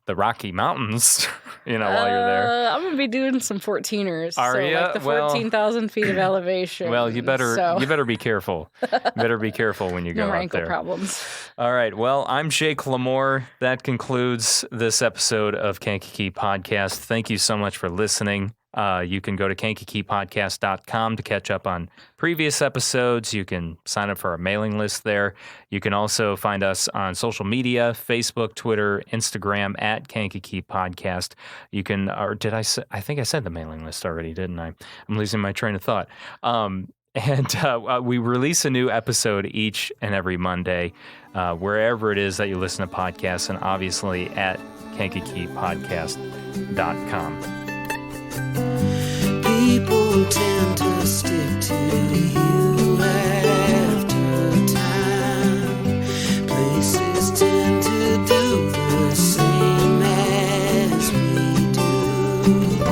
Rocky Mountains, while you're there. I'm gonna be doing some 14ers. Are you? Like the 14,000 feet of elevation. Well, you better be careful. You better be careful when you go no more out ankle there. problems. All right. Well, I'm Jake Lamore. That concludes this episode of Kankakee Podcast. Thank you so much for listening. You can go to kankakeepodcast.com to catch up on previous episodes. You can sign up for our mailing list there. You can also find us on social media, Facebook, Twitter, Instagram, at Kankakee Podcast. You can, or did I think I said the mailing list already, didn't I? I'm losing my train of thought. And we release a new episode each and every Monday, wherever it is that you listen to podcasts, and obviously at kankakeepodcast.com. People tend to stick to you after time. Places tend to do the same as we do.